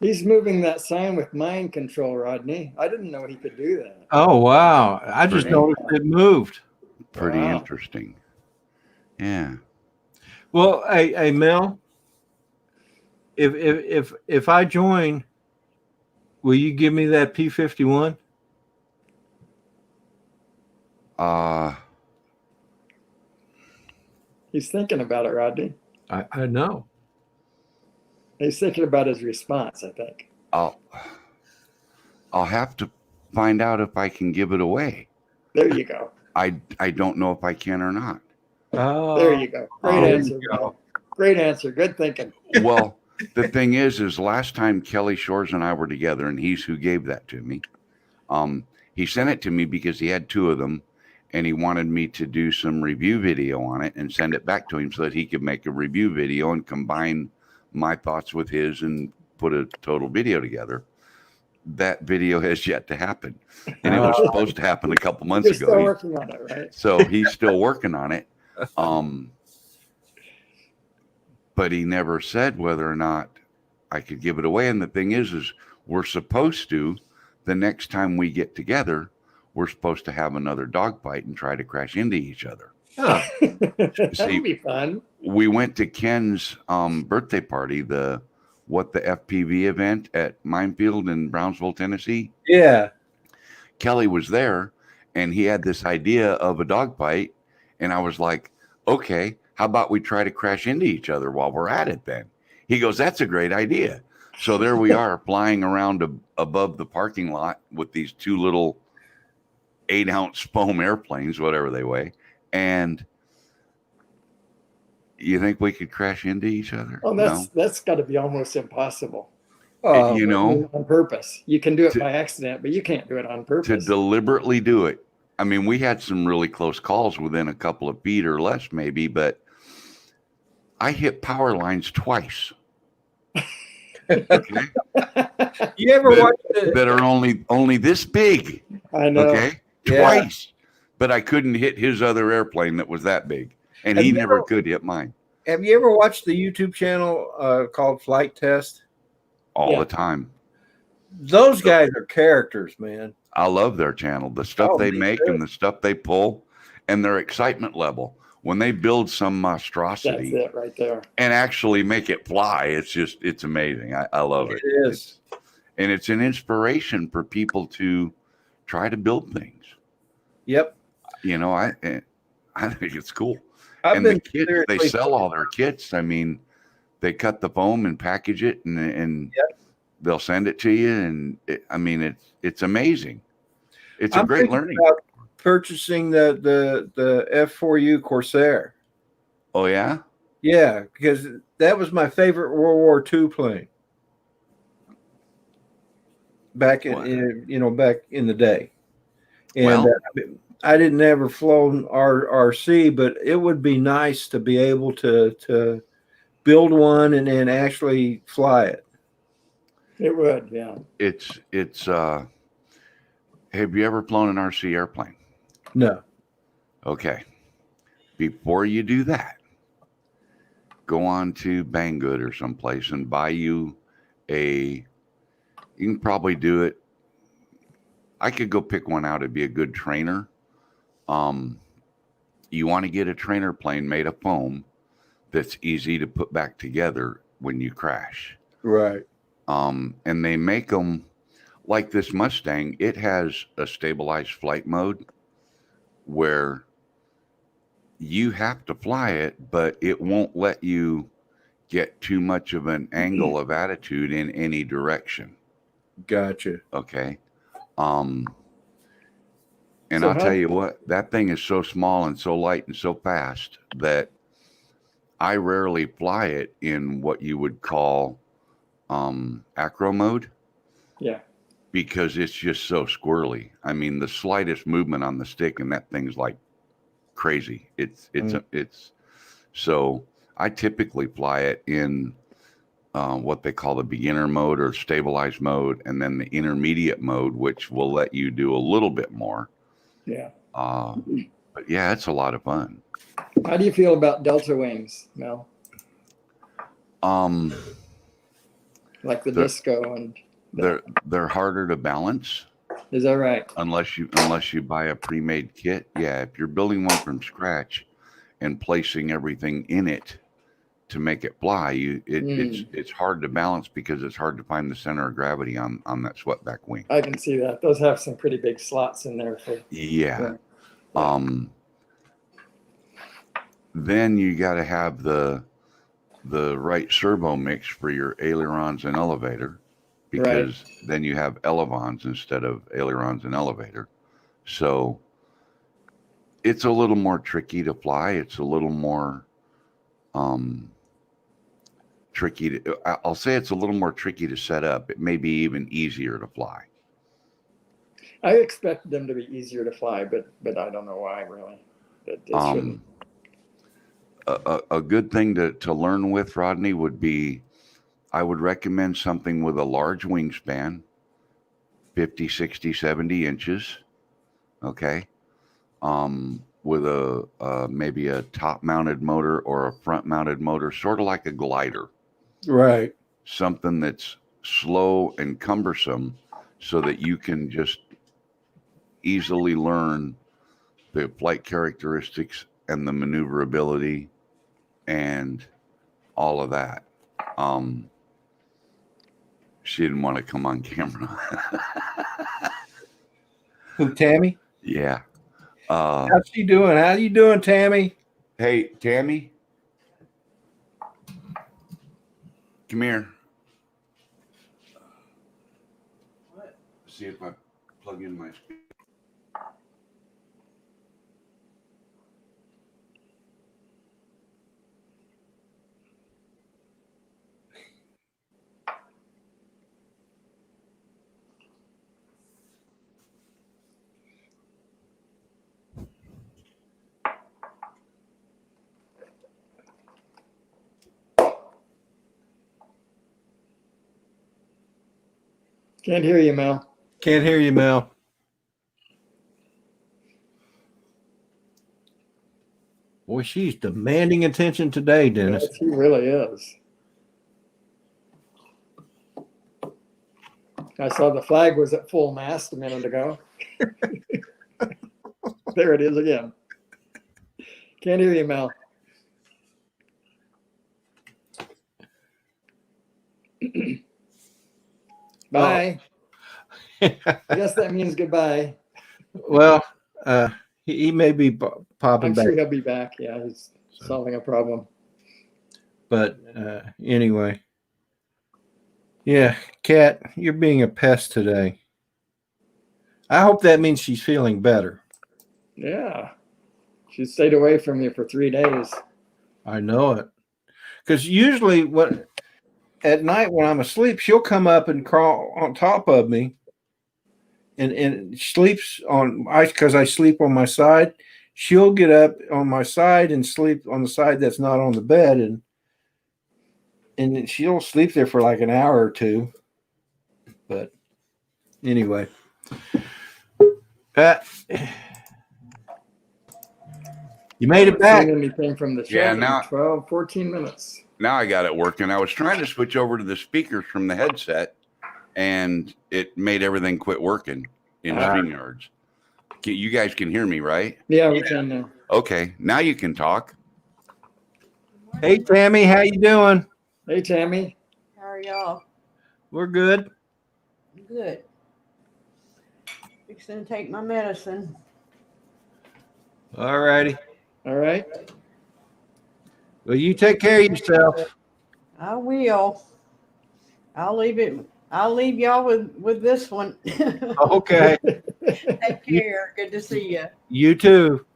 He's moving that sign with mind control, Rodney. I didn't know he could do that. Oh, wow. I just Pretty- noticed it moved. Pretty Wow. interesting. Yeah. Well, hey, Mel, if I join, will you give me that P51? He's thinking about it, Rodney. I know. He's thinking about his response, I think. I'll have to find out if I can give it away. There you go. I don't know if I can or not. Oh, There you go. Great there answer, Mel. Great answer. Good thinking. Well, the thing is last time Kelly Shores and I were together, and he's who gave that to me. He sent it to me because he had two of them, and he wanted me to do some review video on it and send it back to him so that he could make a review video and combine my thoughts with his and put a total video together. That video has yet to happen, and it was supposed to happen a couple months You're ago. still working on it, right? So he's still working on it. But he never said whether or not I could give it away. And the thing is we're supposed to, the next time we get together, we're supposed to have another dogfight and try to crash into each other. huh. That'd be fun. We went to Ken's birthday party, the FPV event at Minefield in Brownsville, Tennessee. Yeah. Kelly was there, and he had this idea of a dogfight, and I was like, okay, how about we try to crash into each other while we're at it then? He goes, that's a great idea. So there we are flying around above the parking lot with these two little 8-ounce foam airplanes, whatever they weigh. And you think we could crash into each other? Oh, No. that's got to be almost impossible. You know, On purpose. You can do it To- by accident, but you can't do it on to purpose. deliberately do it. I mean, we had some really close calls within a couple of feet or less, maybe, but I hit power lines twice. Okay, You ever watch that are only this big. I know. Okay, Yeah. twice, but I couldn't hit his other airplane that was that big, and he Have you never ever- could hit mine. Have you ever watched the YouTube channel called Flight Test? All Yeah. the time. Those guys are characters, man. I love their channel, the stuff Oh, they me make too. and the stuff they pull, and their excitement level when they build some That's monstrosity it right there. and actually make it fly. It's amazing. I love it. It is. And it's an inspiration for people to try to build things. Yep. You know, I think it's cool. I've And the been kits, they seriously- sell all their kits. I mean, they cut the foam and package it, and they'll send it to you. And it's amazing. It's a I'm great thinking learning. about purchasing the F4U Corsair. Oh yeah, Yeah, because that was my favorite World War II plane. Back Wow. back in the day. And Well- I didn't ever flown RC, but it would be nice to be able to build one and then actually fly it. It would, yeah. it's. Have you ever flown an RC airplane? No. Okay. Before you do that, go on to Banggood or someplace and buy you you can probably do it. I could go pick one out. It'd be a good trainer. You want to get a trainer plane made of foam that's easy to put back together when you crash. Right. And they make them like this Mustang. It has a stabilized flight mode where you have to fly it, but it won't let you get too much of an angle of attitude in any direction. Gotcha. Okay. And So I'll tell you what, that thing is so small and so light and so fast that I rarely fly it in what you would call acro mode. Yeah. Because it's just so squirrely. I mean, the slightest movement on the stick and that thing's like crazy. It's so I typically fly it in what they call the beginner mode or stabilized mode, and then the intermediate mode, which will let you do a little bit more. Yeah. But yeah, it's a lot of fun. How do you feel about delta wings, Mel? Like the disco and they're harder to balance. Is that right? Unless you buy a pre-made kit. Yeah, if you're building one from scratch and placing everything in it to make it fly, it's hard to balance because it's hard to find the center of gravity on that swept-back wing. I can see that. Those have some pretty big slots in there for. Yeah. Then you got to have the right servo mix for your ailerons and elevator, because then you have elevons instead of ailerons and elevator. So it's a little more tricky to fly. It's a little more tricky to, I'll say it's a little more tricky to set up. It may be even easier to fly. I expect them to be easier to fly, but I don't know why really. But it shouldn't. A good thing to learn with, Rodney, would be, I would recommend something with a large wingspan, 50, 60, 70 inches. Okay. With maybe a top mounted motor or a front mounted motor, sort of like a glider. Right. Something that's slow and cumbersome so that you can just easily learn the flight characteristics and the maneuverability and all of that. She didn't want to come on camera. Who, Tammy? Yeah. How's she doing? How you doing, Tammy? Hey, Tammy. Come here. What? See if I plug in my speaker. Can't hear you, Mel. Can't hear you, Mel. Boy, she's demanding attention today, Dennis. Yes, he really is. I saw the flag was at full mast a minute ago. There it is again. Can't hear you, Mel. Bye. I guess that means goodbye. Well, he may be popping I'm back. sure he'll be back. Yeah, he's solving a problem. But anyway. Yeah, Kat, you're being a pest today. I hope that means she's feeling better. Yeah. She stayed away from you for 3 days. I know it. Because usually at night when I'm asleep, she'll come up and crawl on top of me and sleeps on ice because I sleep on my side. She'll get up on my side and sleep on the side that's not on the bed, and she'll sleep there for like an hour or two. But anyway, you made it back. Anything from the show? Yeah, now 12, 14 minutes. Now I got it working. I was trying to switch over to the speakers from the headset, and it made everything quit working in StreamYards. You guys can hear me, right? Yeah, we can now. Okay, now you can talk. Hey, Tammy, how you doing? Hey, Tammy. How are y'all? We're good. Good. Fixing to take my medicine. All righty. All right. Well, you take care of yourself. I will. I'll leave y'all with this one. Okay. Take care. Good to see you. You too.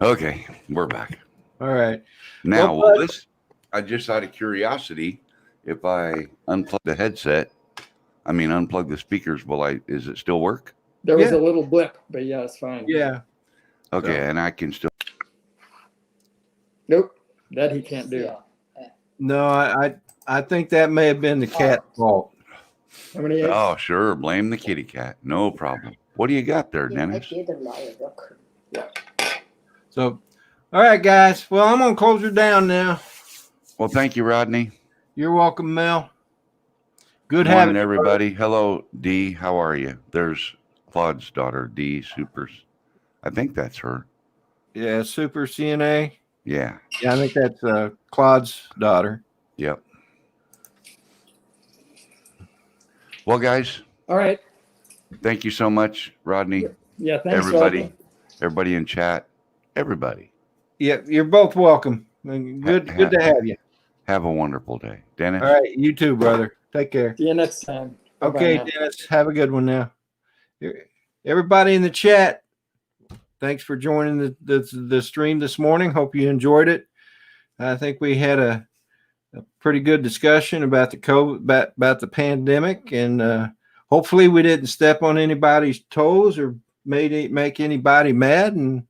Okay, we're back. All right. Now, this, I just out of curiosity, if I unplug the headset, unplug the speakers, is it still work? There was Yeah. a little blip, but yeah, it's fine. Yeah. Okay, So- and I can still. Nope, that he can't do. No, I think that may have been the cat's fault. How many eggs? Oh, sure. Blame the kitty cat. No problem. What do you got there, Dennis? So, all right, guys. Well, I'm gonna close her down now. Well, thank you, Rodney. You're welcome, Mel. Good Morning, having you, everybody. Hello, Dee. How are you? There's Claude's daughter, Dee Supers. I think that's her. Yeah, Super CNA. Yeah. Yeah, I think that's Claude's daughter. Yep. Well, guys, All right. thank you so much, Rodney. Yeah, thanks, Everybody, Rodney. everybody in chat, everybody. Yeah, you're both welcome. Good to have you. Have a wonderful day, Dennis. All right, you too, brother. Take care. See you next time. Bye-bye Okay, now. Dennis, have a good one now. Everybody in the chat, thanks for joining the stream this morning. Hope you enjoyed it. I think we had a pretty good discussion about the COVID, about the pandemic, and hopefully we didn't step on anybody's toes or make anybody mad. And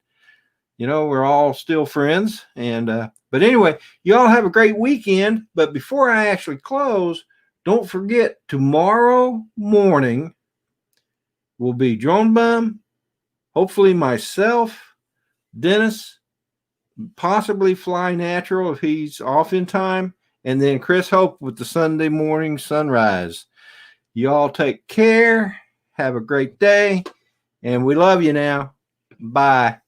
we're all still friends. And but anyway, you all have a great weekend. But before I actually close, don't forget tomorrow morning will be Drone Bum, hopefully myself, Dennis, possibly Fly Natural if he's off in time, and then Chris Hope with the Sunday morning sunrise. You all take care. Have a great day. And we love you now. Bye.